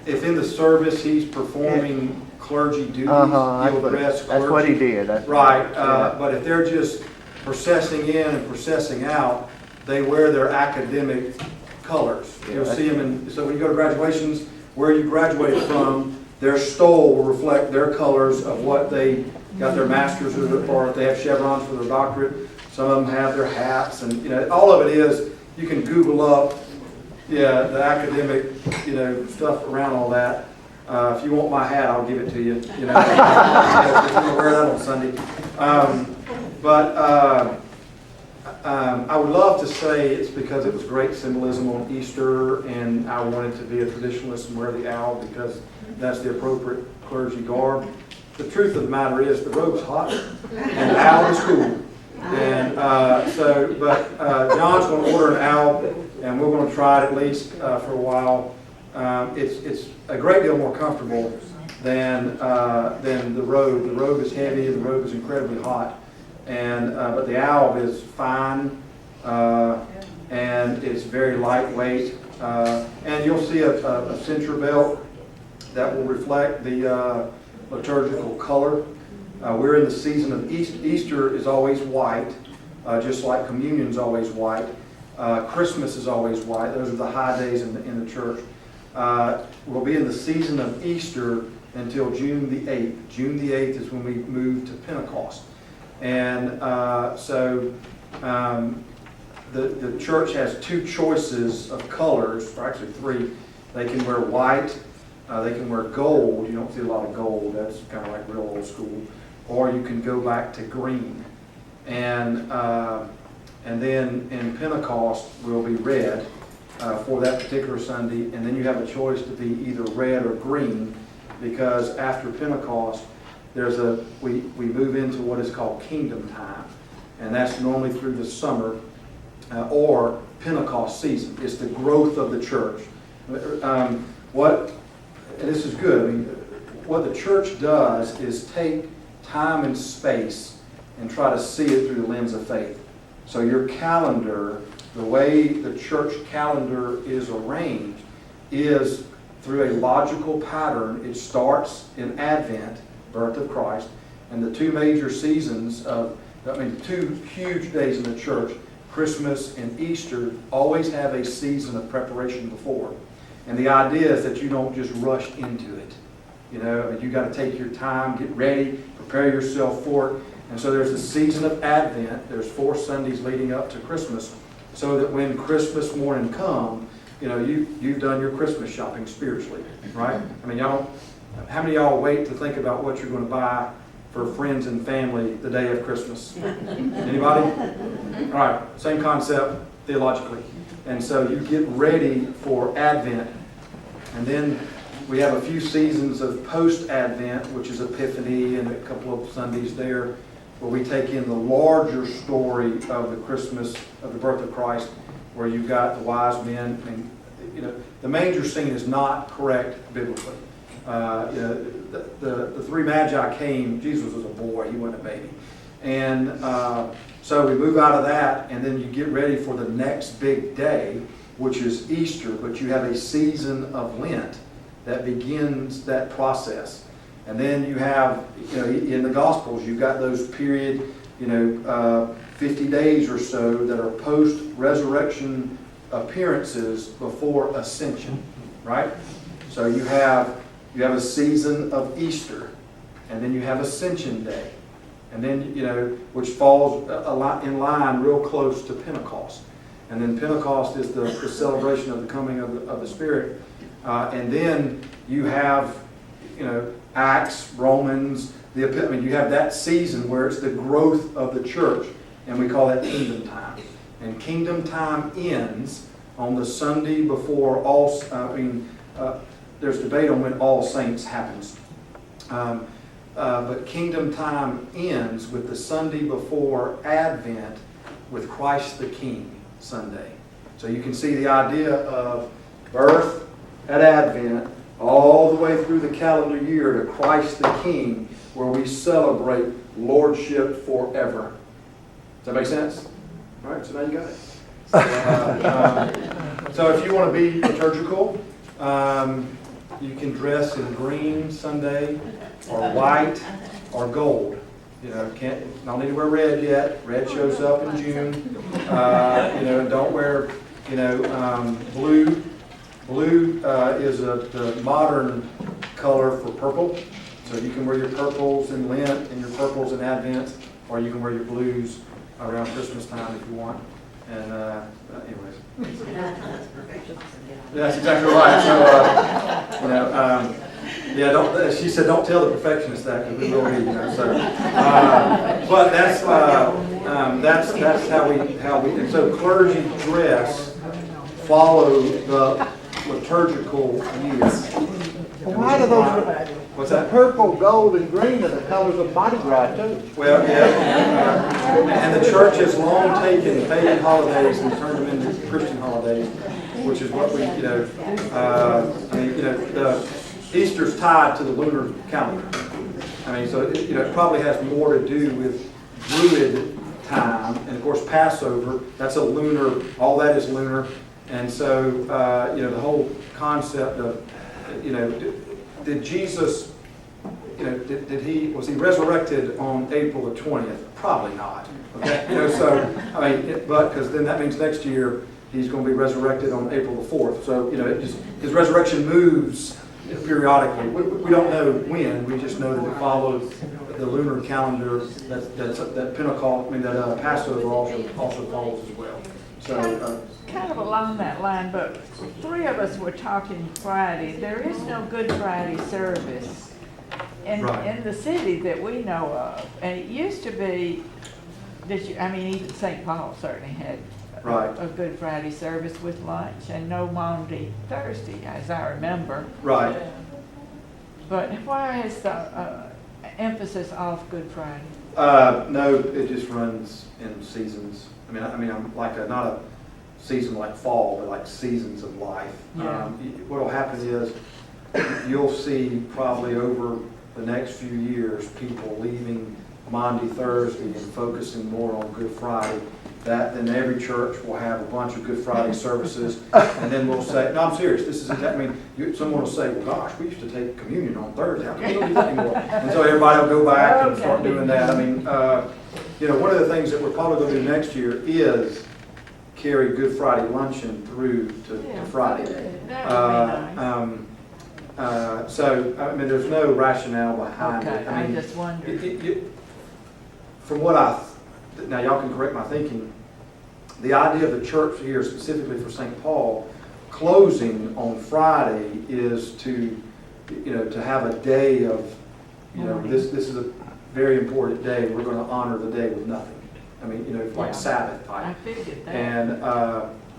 if in the service he's performing clergy duties, he'll dress clergy. That's what he did. Right, but if they're just processing in and processing out, they wear their academic colors. You'll see them so when you go to graduations, where you graduated from, their stole will reflect their colors of what they got their master's or if they have chevrons for their doctorate. Some of them have their hats, and all of it is, you can Google up the academic stuff around all that. If you want my hat, I'll give it to you. If you want to wear that on Sunday. I would love to say it's because it was great symbolism on Easter and I wanted to be a traditionalist and wear the owl because that's the appropriate clergy garb. The truth of the matter is the robe's hot and the owl is cool. And John's going to order an owl and we're going to try it at least for a while. It's a great deal more comfortable than the robe. The robe is heavy and the robe is incredibly hot. And but the owl is fine and it's very lightweight. And you'll see a center belt that will reflect the liturgical color. We're in the season of Easter is always white, just like communion is always white. Christmas is always white. Those are the high days in the church. We'll be in the season of Easter until June the 8th. June the 8th is when we move to Pentecost. And the church has two choices of colors, or actually three. They can wear white, they can wear gold. You don't see a lot of gold. That's kind of like real old school. Or you can go back to green. And then in Pentecost will be red for that particular Sunday. And then you have a choice to be either red or green, because after Pentecost, we move into what is called kingdom time. And that's normally through the summer or Pentecost season. It's the growth of the church. And this is good. I mean, what the church does is take time and space and try to see it through the lens of faith. So your calendar, the way the church calendar is arranged, is through a logical pattern. It starts in Advent, birth of Christ, and the two major seasons two huge days in the church, Christmas and Easter, always have a season of preparation before. And the idea is that you don't just rush into it. You got to take your time, get ready, prepare yourself for it. And so there's the season of Advent. There's 4 Sundays leading up to Christmas, so that when Christmas morning comes, you've done your Christmas shopping spiritually, right? I mean, how many of y'all wait to think about what you're going to buy for friends and family the day of Christmas? Anybody? All right, same concept theologically. And so you get ready for Advent. And then we have a few seasons of post-Advent, which is Epiphany and a couple of Sundays there, where we take in the larger story of the Christmas, of the birth of Christ, where you've got the wise men. And, the manger scene is not correct biblically. The three magi came, Jesus was a boy, he wasn't a baby. And so we move out of that, and then you get ready for the next big day, which is Easter, but you have a season of Lent that begins that process. And then you have, in the Gospels, you've got those period, 50 days or so that are post-resurrection appearances before ascension, right? So you have a season of Easter, and then you have Ascension Day, and then, which falls a lot in line real close to Pentecost. And then Pentecost is the celebration of the coming of the Spirit. And then you have, Acts, Romans, you have that season where it's the growth of the church, and we call that kingdom time. And kingdom time ends on the Sunday before there's debate on when All Saints happens. But kingdom time ends with the Sunday before Advent with Christ the King Sunday. So you can see the idea of birth at Advent all the way through the calendar year to Christ the King, where we celebrate lordship forever. Does that make sense? All right, so now you got it. So if you want to be liturgical, you can dress in green Sunday, or white, or gold. Don't need to wear red yet. Red shows up in June. Don't wear, blue. Blue is the modern color for purple. So you can wear your purples in Lent and your purples in Advent, or you can wear your blues around Christmas time if you want. And anyways, that's exactly right. So don't. She said, "Don't tell the perfectionist that, because we will be." But that's how we. And so clergy dress follow the liturgical year. Why do those? What's that? Purple, gold, and green are the colors of Mardi Gras too. Well, yeah. And the church has long taken pagan holidays and turned them into Christian holidays, which is what we, Easter's tied to the lunar calendar. So it probably has more to do with Druid time, and of course Passover. That's a lunar. All that is lunar, and so the whole concept of, did Jesus, was he resurrected on April the 20th? Probably not. Okay, but because then that means next year he's going to be resurrected on April the 4th. So his resurrection moves periodically. We don't know when. We just know that it follows the lunar calendar that Pentecost. That Passover also follows as well. So. Kind of along that line, but three of us were talking Friday. There is no Good Friday service in the city that we know of. And it used to be that even St. Paul certainly had a Good Friday service with lunch, and no Maundy Thursday, as I remember. Right. But why is the emphasis off Good Friday? No, it just runs in seasons. I'm like not a season like fall, but like seasons of life. Yeah. What will happen is you'll see probably over the next few years people leaving Maundy Thursday and focusing more on Good Friday. Then every church will have a bunch of Good Friday services, and then we'll say, no, I'm serious, this is exactly, someone will say, well, gosh, we used to take communion on Thursday, how come we don't do that anymore? And so everybody will go back and start doing that. One of the things that we're probably going to do next year is carry Good Friday luncheon through to Friday. That would be nice. There's no rationale behind it. I just wondered. From what now y'all can correct my thinking, the idea of the church here, specifically for St. Paul, closing on Friday is to have a day of, this is a very important day. We're going to honor the day with nothing. Like Sabbath type. I figured that. And,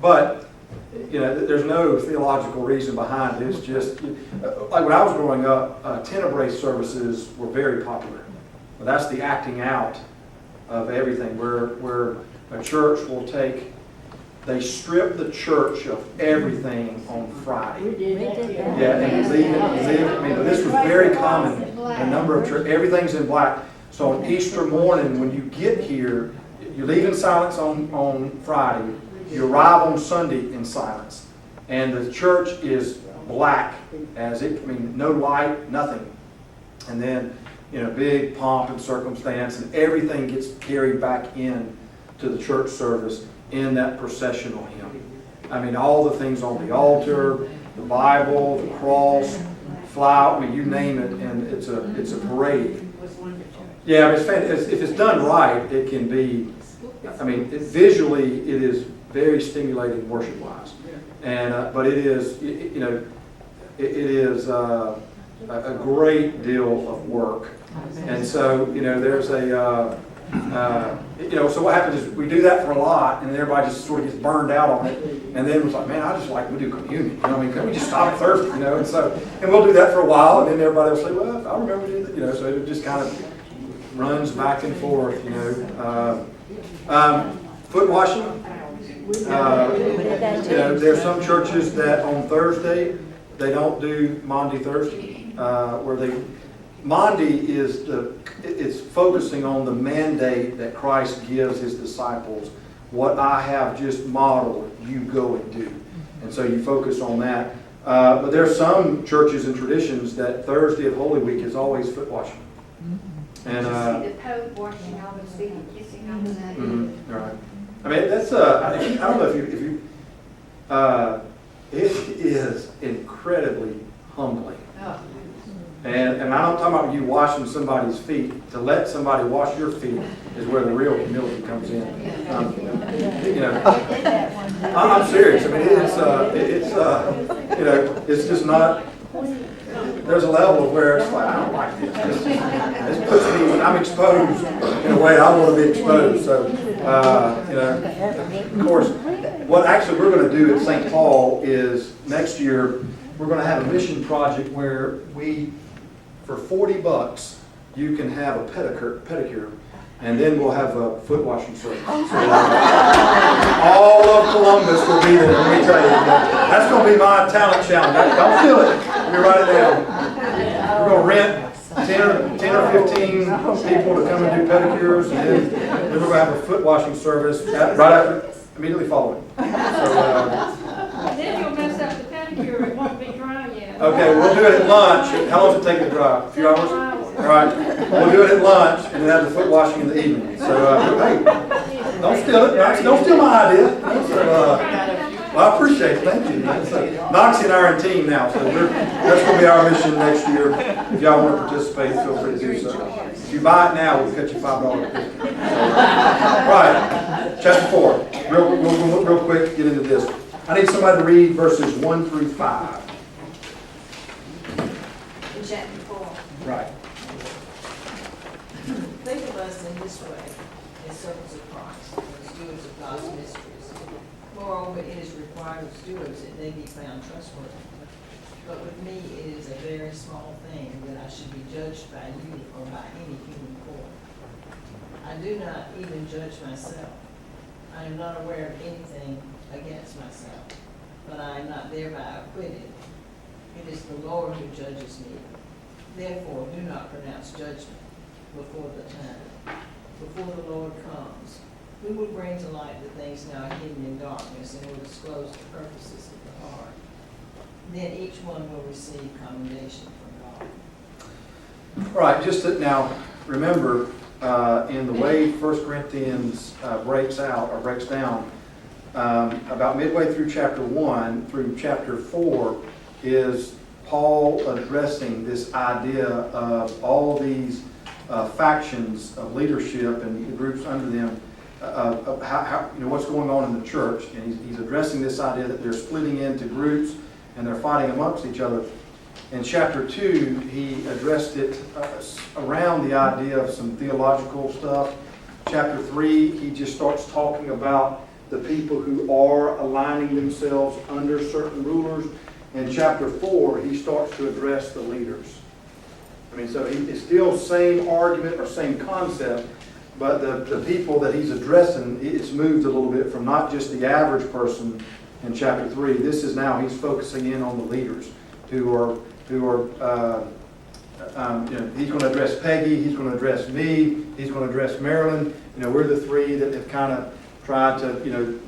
but, there's no theological reason behind it. It's just, like when I was growing up, tenebrae services were very popular. That's the acting out of everything, where a church will take they strip the church of everything on Friday. We did that. Yeah, and you leave it, I mean, this was very common in a number of churches. Everything's in black. So on Easter morning, when you get here, you leave in silence on Friday. You arrive on Sunday in silence. And the church is black, I mean, no light, nothing. And then, big pomp and circumstance, and everything gets carried back in to the church service in that processional hymn. I mean, all the things on the altar, the Bible, the cross, flower, I mean, you name it, and it's a parade. Yeah, it's fantastic. If it's done right, it can be, I mean, visually, it is very stimulating worship-wise. And but it is, it is a great deal of work. And so, there's a, so what happens is we do that for a lot, and then everybody just sort of gets burned out on it. And then it's like, man, I just like we do communion. I mean, can we just stop at Thursday? And we'll do that for a while, and then everybody will say, well, I remember doing that. So it just kind of runs back and forth. Foot washing. There's some churches that on Thursday they don't do Maundy Thursday, Maundy it's focusing on the mandate that Christ gives his disciples. What I have just modeled, you go and do. And so you focus on that. But there are some churches and traditions that Thursday of Holy Week is always foot washing. And see the Pope washing all the feet and kissing all the right. I mean, that's I don't know if you it is incredibly humbling. Oh. And I'm not talking about you washing somebody's feet. To let somebody wash your feet is where the real humility comes in. I'm serious. I mean, it's just not. There's a level of where it's like, I don't like this. This puts me, I'm exposed in a way I want to be exposed. So, of course, what actually we're going to do at St. Paul is next year, we're going to have a mission project where for $40, you can have a pedicure, and then we'll have a foot washing service. So, all of Columbus will be there, let me tell you. That's going to be my talent challenge. Don't steal it. Let me write it down. We're going to rent 10 or 15 people to come and do pedicures, and then we're going to have a foot washing service right after, immediately following. So, Then you'll mess up the pedicure, it won't be dry yet. okay, we'll do it at lunch. How long does it take to dry? A few hours? All right. We'll do it at lunch, and then have the foot washing in the evening. So, hey, don't steal it. Don't steal my idea. So, well, I appreciate it. Thank you. So, Noxie and I are in team now, so that's going to be our mission next year. If y'all want to participate, feel free to do so. If you buy it now, we'll cut you $5. Right. Chapter 4. Real quick, get into this. I need somebody to read verses 1 through 5. In chapter 4. Right. Think of us in this way, as servants of Christ, and stewards of God's mysteries. Moreover, it is required of stewards that they be found trustworthy. But with me, it is a very small thing that I should be judged by you or by any human court. I do not even judge myself. I am not aware of anything against myself, but I am not thereby acquitted. It is the Lord who judges me. Therefore, do not pronounce judgment before the time, before the Lord comes, who will bring to light the things now hidden in darkness and will disclose the purposes of the heart. Then each one will receive commendation from God. All right, just that now, remember, in the way 1 Corinthians breaks down, about midway through chapter 1 through chapter 4 is Paul addressing this idea of all these factions of leadership and the groups under them, of how what's going on in the church, and he's addressing this idea that they're splitting into groups and they're fighting amongst each other. In chapter 2, he addressed it around the idea of some theological stuff. Chapter 3, he just starts talking about the people who are aligning themselves under certain rulers. In chapter 4, he starts to address the leaders. I mean, so it's still same argument or same concept, But the people that he's addressing, it's moved a little bit from not just the average person in chapter 3. This is now, he's focusing in on the leaders who are he's going to address Peggy, he's going to address me, he's going to address Marilyn. We're the three that have kind of tried to,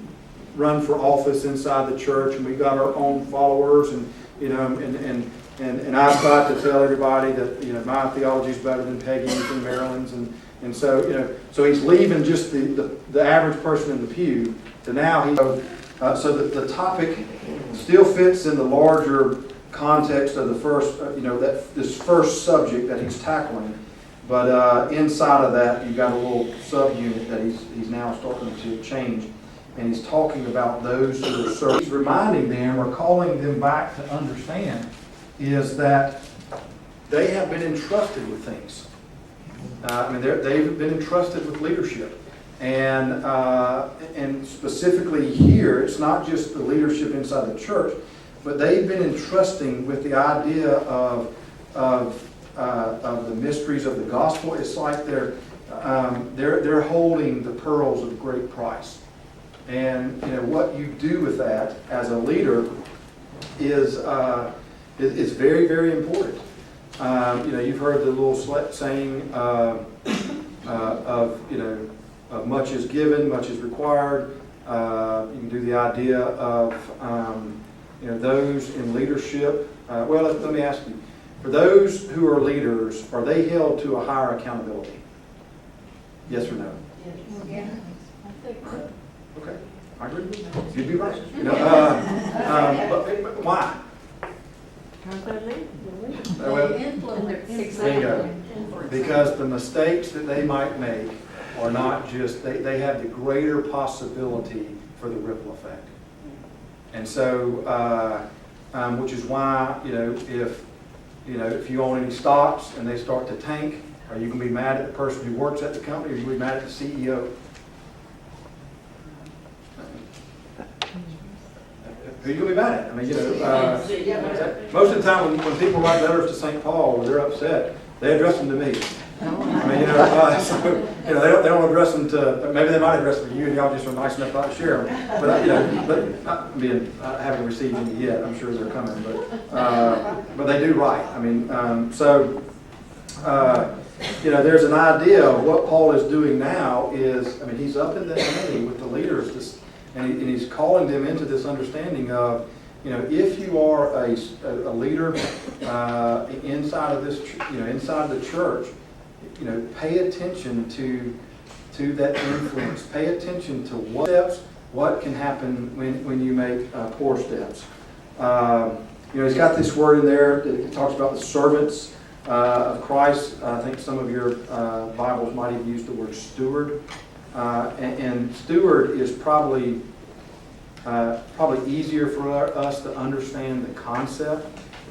run for office inside the church, and we've got our own followers, and I've tried to tell everybody that, my theology is better than Peggy's and Marilyn's, and so, so he's leaving just the average person in the pew to now so that the topic still fits in the larger context of the first, this first subject that he's tackling, but inside of that you've got a little subunit that he's now starting to change, and he's talking about those who are serving. He's reminding them or calling them back to understand is that they have been entrusted with things. They've been entrusted with leadership, and specifically here, it's not just the leadership inside the church, but they've been entrusting with the idea of the mysteries of the gospel. It's like they're holding the pearls of great price, and what you do with that as a leader is very, very important. You've heard the little saying of much is given, much is required. You can do the idea of those in leadership. Let me ask you: for those who are leaders, are they held to a higher accountability? Yes or no? Yeah, I think so. Okay, I agree. You'd be right. But why? Because they're leading. Bingo. Because the mistakes that they might make are not just, they have the greater possibility for the ripple effect. And so, which is why, if you own any stocks and they start to tank, are you going to be mad at the person who works at the company, or are you going to be mad at the CEO? Who are you going to be mad at? Most of the time when people write letters to St. Paul where they're upset, they address them to me. They don't address them to, maybe they might address them to you, and y'all just are nice enough not to share them. But I haven't received any yet. I'm sure they're coming, but they do write. There's an idea of what Paul is doing now is, he's up in the ante with the leaders, and he's calling them into this understanding of, if you are a leader inside of this, inside the church, pay attention to that influence. Pay attention to what can happen when you make poor steps. He's got this word in there that talks about the servants of Christ. I think some of your Bibles might even use the word steward. And steward is probably easier for us to understand the concept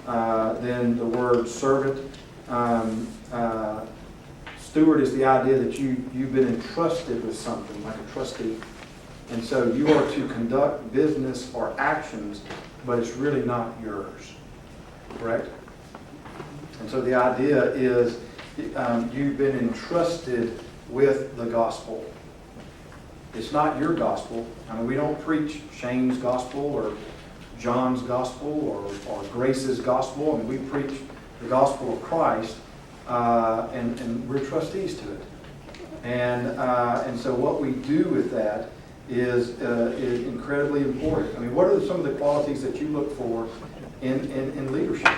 than the word servant. Steward is the idea that you've been entrusted with something, like a trustee. And so you are to conduct business or actions, but it's really not yours. Correct? And so the idea is you've been entrusted with the gospel. It's not your gospel. We don't preach Shane's gospel or John's gospel or Grace's gospel. We preach the gospel of Christ, and we're trustees to it. And so what we do with that is incredibly important. What are some of the qualities that you look for in leadership?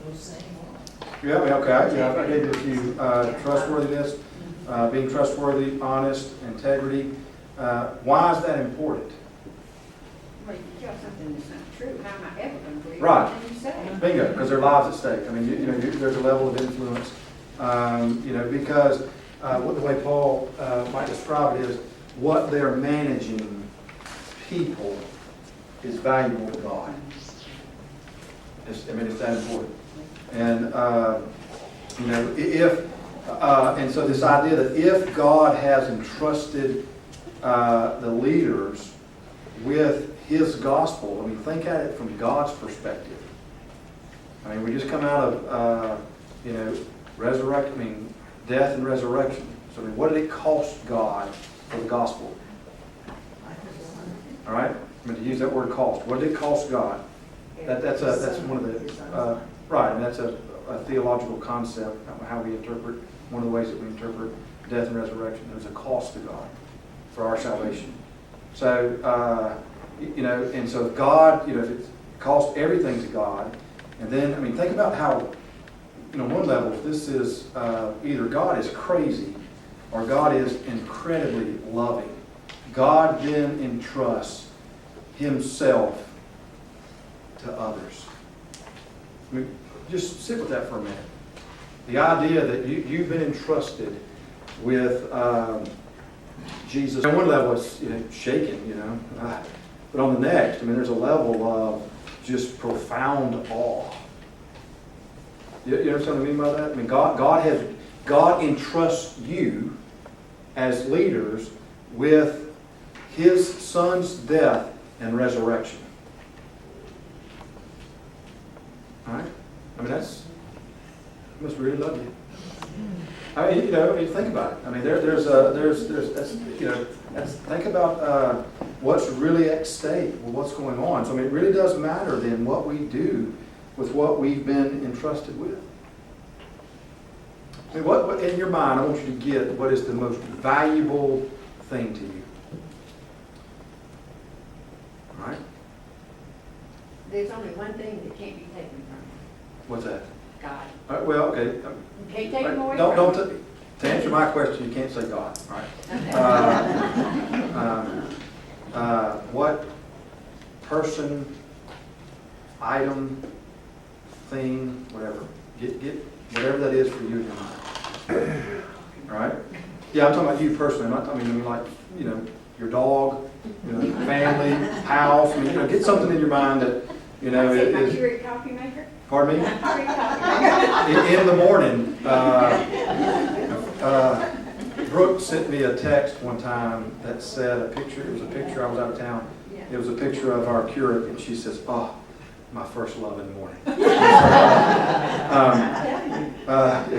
Those same ones. Yeah, okay. Yeah, I gave you a few. Trustworthiness, being trustworthy, honest, integrity. Why is that important? Well, you tell something that's not true, how am I ever going to believe Right. anything you say? Bingo, because their lives at stake. There's a level of influence. Because what the way Paul might describe it is what they're managing people is valuable to God. It's that important. And and so this idea that if God has entrusted the leaders with His gospel, think at it from God's perspective. We just come out of death, and resurrection. So I mean, what did it cost God for the gospel? All right? I mean, to use that word cost. What did it cost God? That's one of the, right, and that's a theological concept, how we interpret, one of the ways that we interpret death and resurrection. There's a cost to God for our salvation. So, and so if God, if it cost everything to God, and then, I mean, think about how, one level, this is either God is crazy or God is incredibly loving. God then entrusts himself to others. I mean, just sit with that for a minute. The idea that you've been entrusted with Jesus. On one level, it's shaken, but on the next, I mean, there's a level of just profound awe. You understand what I mean by that? I mean, God entrusts you as leaders with his Son's death and resurrection. All right? I mean, he must really love you. I mean, think about it. I mean, think about what's really at stake, what's going on. So, I mean, it really does matter then what we do with what we've been entrusted with. I mean, what in your mind, I want you to get what is the most valuable thing to you. All right? There's only one thing that can't be taken from you. What's that? God. All right, well, okay. You can't take him away Don't from you. to answer my question, you can't say God. All right. What person, item, thing, whatever. Get whatever that is for you in your mind. All right? Yeah, I'm talking about you personally. I'm not talking like, your dog, family, house. I mean, get something in your mind that, My Keurig coffee maker? Pardon me? Keurig coffee maker. In the morning, Brooke sent me a text one time that said it was a picture, I was out of town. It was a picture of our Keurig, and she says, "Oh, my first love in the morning."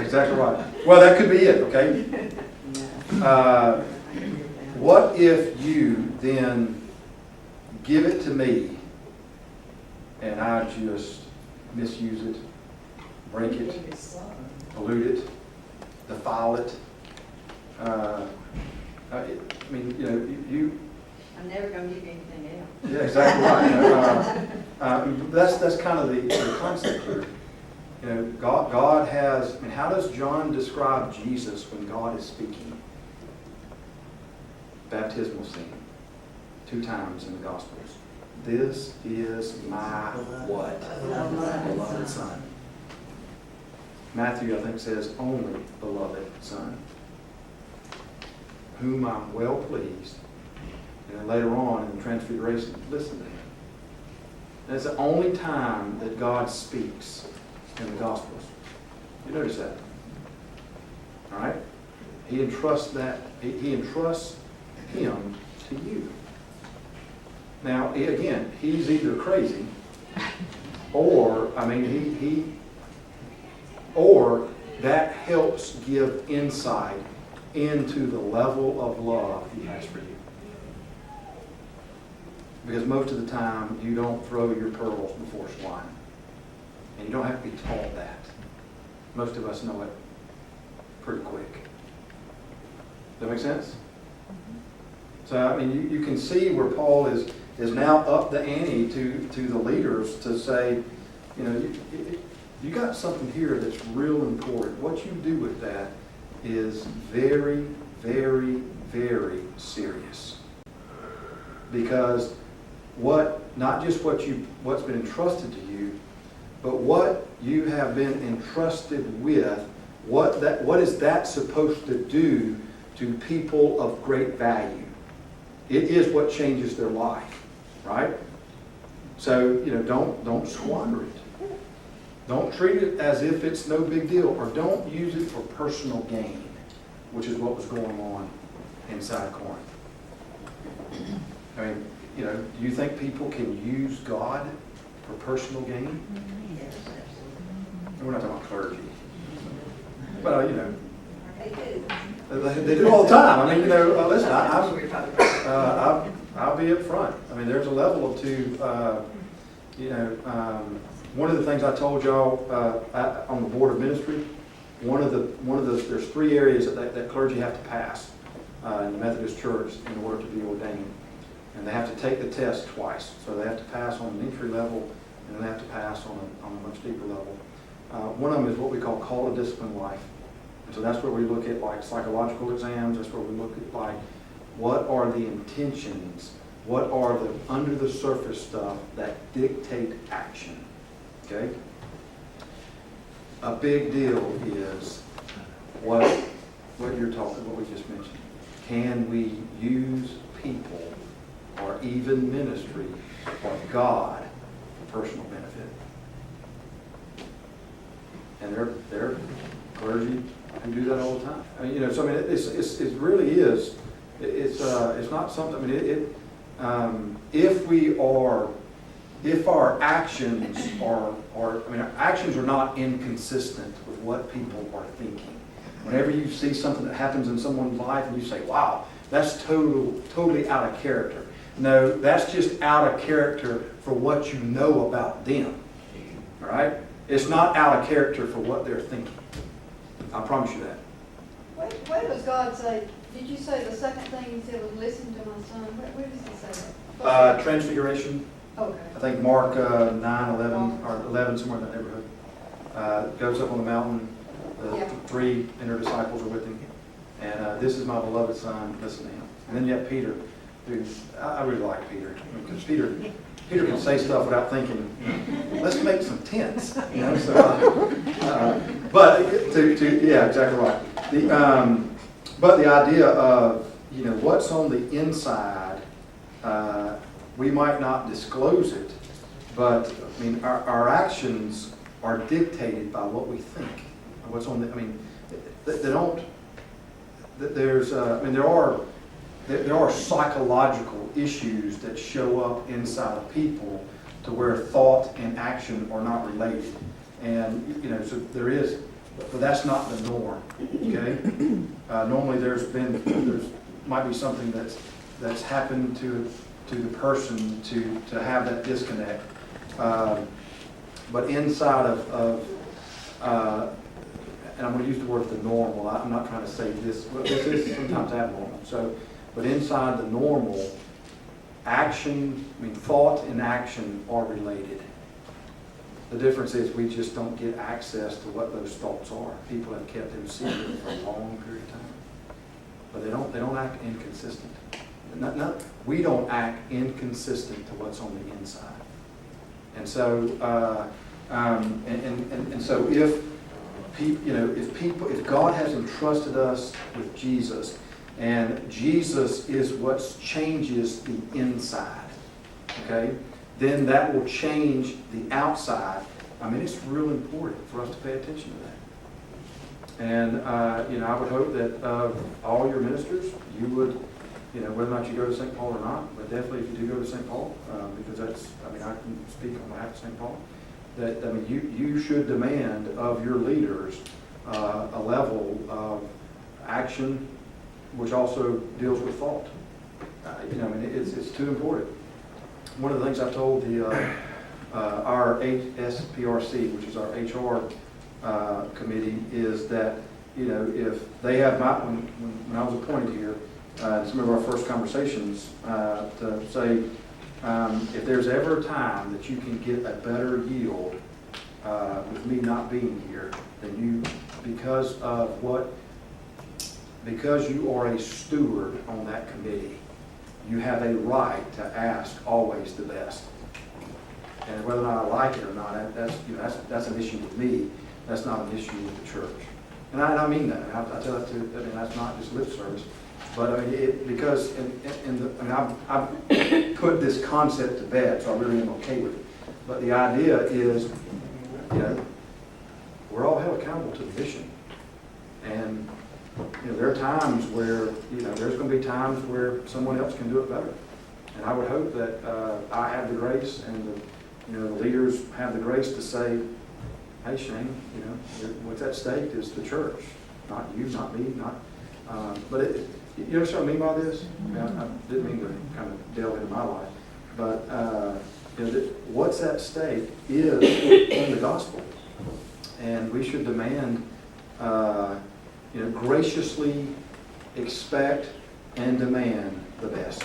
Exactly right. Well, that could be it, okay? What if you then give it to me and I just misuse it, break it, pollute it, defile it? I'm never going to give you anything else. Yeah, exactly right. That's kind of the concept here. God has. I mean, how does John describe Jesus when God is speaking? Baptismal scene, 2 times in the Gospels. This is my what? Beloved Son. Matthew, I think, says only beloved Son, whom I'm well pleased. And then later on in the Transfiguration, listen to him. And it's the only time that God speaks in the Gospels. You notice that? All right? He entrusts He entrusts him to you. Now, again, he's either crazy or that helps give insight into the level of love he has for you. Because most of the time, you don't throw your pearls before swine. And you don't have to be taught that. Most of us know it pretty quick. Does that make sense? So, I mean, you can see where Paul is now up the ante to the leaders to say, you got something here that's real important. What you do with that is very, very, very serious. Because not just what's been entrusted to you, but what you have been entrusted with, what is that supposed to do to people of great value? It is what changes their life, right? So, don't squander it. Don't treat it as if it's no big deal, or don't use it for personal gain, which is what was going on inside Corinth. I mean, do you think people can use God for personal gain? Yes, absolutely. And we're not talking about clergy. But, They do all the time. I mean, listen, I'm sure you're probably right. I'll be up front. I mean, there's a level to, one of the things I told y'all on the board of ministry, there's 3 areas that clergy have to pass in the Methodist Church in order to be ordained. And they have to take the test twice. So they have to pass on an entry level, and then they have to pass on a much deeper level. One of them is what we call to discipline life. And so that's where we look at like psychological exams. That's where we look at like what are the intentions, what are the under the surface stuff that dictate action. Okay? A big deal is what you're talking, what we just mentioned. Can we use people or even ministry or God for personal benefit? And they're clergy who do that all the time. I mean, so I mean, it really is. It's not something. I mean, if our actions are, I mean, our actions are not inconsistent with what people are thinking. Whenever you see something that happens in someone's life and you say, wow, that's totally out of character. No, that's just out of character for what you know about them. All right? It's not out of character for what they're thinking. I promise you that. Where does God say, did you say the second thing he said was listen to my son? Where does he say that? Transfiguration. Okay. I think Mark 9, 11, or 11, somewhere in that neighborhood. Goes up on the mountain. The 3 inner disciples are with him. And this is my beloved son, listen to him. And then you have Peter, who, I really like Peter. Because Peter can say stuff without thinking, let's make some tents. So, but yeah, exactly right. But the idea of, what's on the inside, we might not disclose it, but I mean, our actions are dictated by what we think. What's on the, I mean, they don't, there's, I mean, there are psychological issues that show up inside of people to where thought and action are not related. And, so there is, but that's not the norm, okay? Normally there might be something that's happened to the person to have that disconnect. But inside of and I'm going to use the word the normal. I'm not trying to say this. Well, this is sometimes abnormal. So, but inside the normal, action, I mean, thought and action are related. The difference is we just don't get access to what those thoughts are. People have kept them secret for a long period of time, but they don't act inconsistent. We don't act inconsistent to what's on the inside. And so, and so if God has entrusted us with Jesus, and Jesus is what changes the inside, okay, then that will change the outside. I mean, it's real important for us to pay attention to that. And I would hope that all your ministers, you would, whether or not you go to St. Paul or not, but definitely if you do go to St. Paul, because that's, I mean, I can speak on behalf of St. Paul, that, I mean, you should demand of your leaders a level of action which also deals with thought. I mean, it's too important. One of the things I told our HSPRC, which is our HR committee, is that, if they have when I was appointed here, some of our first conversations, to say, if there's ever a time that you can get a better yield with me not being here, then because you are a steward on that committee, you have a right to ask always the best. And whether or not I like it or not, that's an issue with me. That's not an issue with the church. And I mean that. I tell that I mean, that's not just lip service. But I mean, because I've put this concept to bed, so I really am okay with it. But the idea is, we're all held accountable to the mission. And there are times where, there's going to be times where someone else can do it better. And I would hope that I have the grace and the leaders have the grace to say, hey, Shane, what's at stake is the church, not you, not me, not. You understand what I mean by this? I mean, I didn't mean to kind of delve into my life, but what's at stake is in the gospel. And we should demand, graciously expect and demand the best.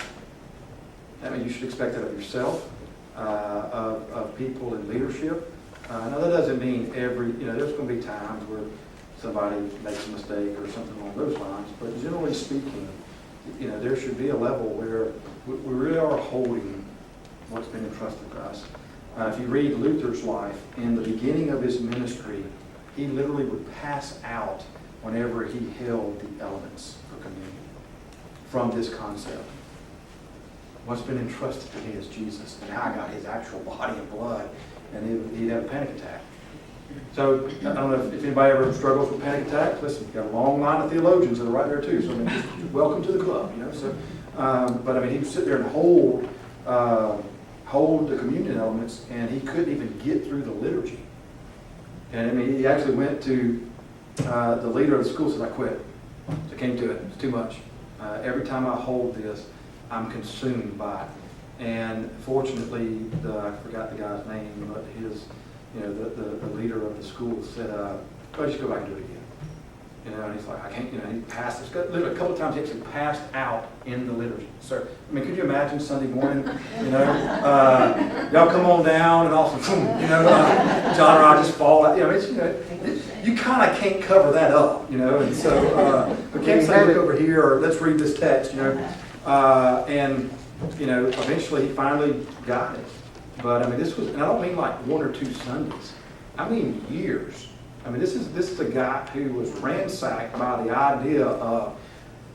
I mean, you should expect that of yourself, of people in leadership. Now, that doesn't mean there's going to be times where somebody makes a mistake or something along those lines, but generally speaking, there should be a level where we really are holding what's been entrusted to us. If you read Luther's life, in the beginning of his ministry, he literally would pass out whenever he held the elements for communion from this concept. What's been entrusted to me is Jesus, and now I got his actual body and blood, and he'd have a panic attack. So, I don't know if anybody ever struggles with panic attacks. Listen, you've got a long line of theologians that are right there too, so I mean, just welcome to the club, So, but I mean, he would sit there and hold the communion elements, and he couldn't even get through the liturgy. And I mean, he actually went to the leader of the school and said, I quit. So I came to it. It's too much. Every time I hold this, I'm consumed by it. And fortunately, I forgot the guy's name, but the leader of the school said, just go back and do it again. And he's like, I can't, he passed, literally a couple of times he actually passed out in the liturgy. So, I mean, could you imagine Sunday morning, y'all come on down and all of a sudden, John or I just fall out, you kind of can't cover that up, and so, we can't say look over here or let's read this text, and, eventually he finally got it. But I mean, and I don't mean like one or two Sundays, I mean years. I mean, this is a guy who was ransacked by the idea of,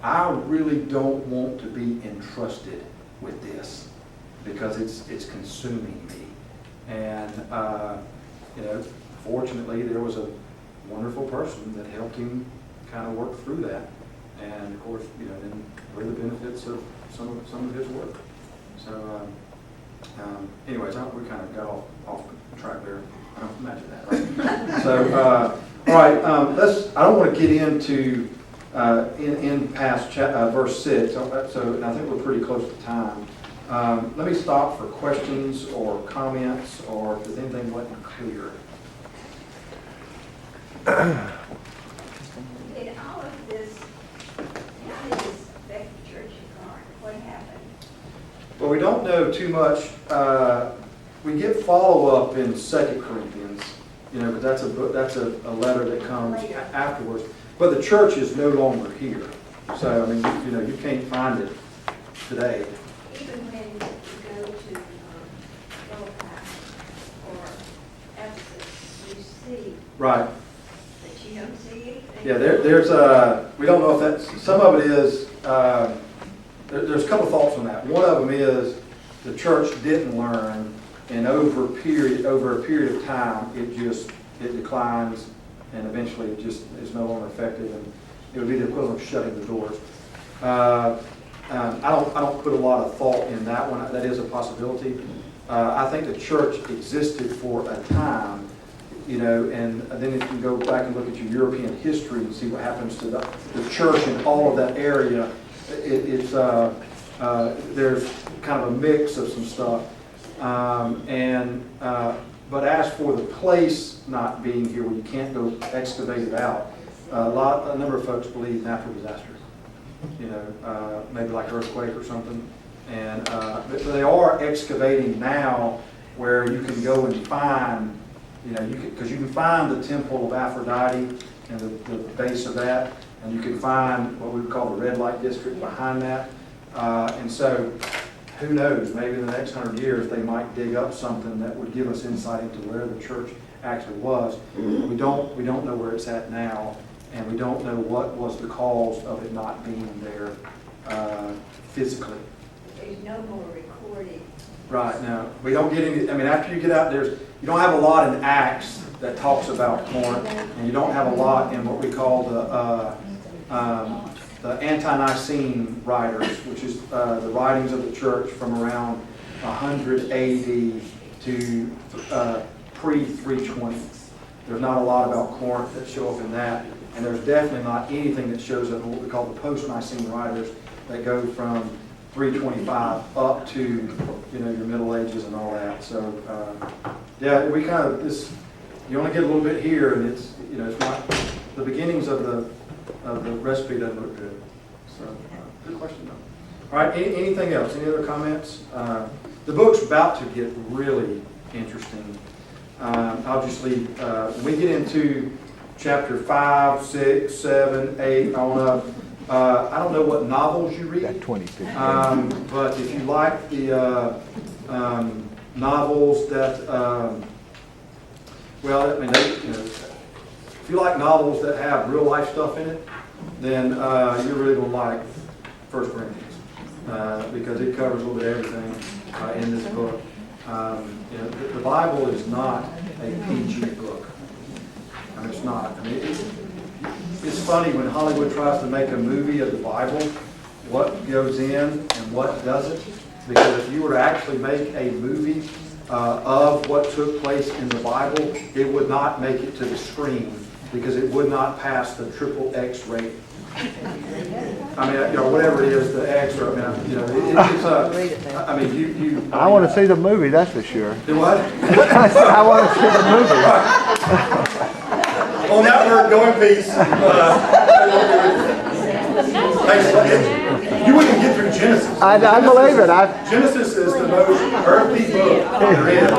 I really don't want to be entrusted with this because it's consuming me. And fortunately, there was a wonderful person that helped him kind of work through that. And of course, then we're the benefits of some of his work. So, anyways, we kind of got off track there. I don't imagine that, right? So, all right, I don't want to get into in past verse 6, so I think we're pretty close to time. Let me stop for questions or comments, or if there's anything wasn't clear. In all of this, how did this affect the church of Corinth? What happened? Well, we don't know too much. We get follow-up in 2 Corinthians, but that's a letter that comes afterwards. But the church is no longer here. So, I mean, you can't find it today. Even when you go to Philippi or Ephesus, you see, Right. but you don't see anything. Yeah, there's we don't know if that's, some of it is, there's a couple thoughts on that. One of them is the church didn't learn, and over a period of time, it declines, and eventually it just is no longer effective, and it would be the equivalent of shutting the doors. I don't put a lot of thought in that one. That is a possibility. I think the church existed for a time, and then if you go back and look at your European history and see what happens to the church in all of that area, there's kind of a mix of some stuff. But as for the place not being here, where you can't go excavate it out, a number of folks believe natural disaster. Maybe like earthquake or something. And but they are excavating now, where you can go and find, because you can find the temple of Aphrodite and the base of that, and you can find what we would call the red light district behind that. And so, who knows? Maybe in the next 100 years they might dig up something that would give us insight into where the church actually was. We don't know where it's at now, and we don't know what was the cause of it not being there physically. There's no more recording. Right, now, we don't get any, after you get out, you don't have a lot in Acts that talks about Corinth, and you don't have a lot in what we call the ante-Nicene writers, which is the writings of the church from around 100 AD to pre-320. There's not a lot about Corinth that show up in that. And there's definitely not anything that shows up in what we call the post-Nicene writers that go from 325 up to, you know, your Middle Ages and all that. So, yeah, we kind of, you only get a little bit here, and it's, you know, it's not, the beginnings of the recipe doesn't look good. So, good question, though. All right, anything else? Any other comments? The book's about to get really interesting. I'll just leave, when we get into chapter 5, 6, 7, 8, on up, I don't know what novels you read. That 2015. But if you like the novels that, well, I mean, you know, if you like novels that have real life stuff in it, then you're really going to like 1 Corinthians because it covers a little bit of everything in this book. You know, the Bible is not a PG book. I mean, it's not. I mean, it's funny when Hollywood tries to make a movie of the Bible, what goes in and what doesn't. Because if you were to actually make a movie of what took place in the Bible, it would not make it to the screen because it would not pass the XXX rating. I mean, you know, whatever it is, the X, or, I mean, you know, it's I mean, you. I want to see the movie, that's for sure. Do what? I want to see the movie. On that word, go in peace. You wouldn't get through Genesis. I believe it. Genesis is the most earthly book there is.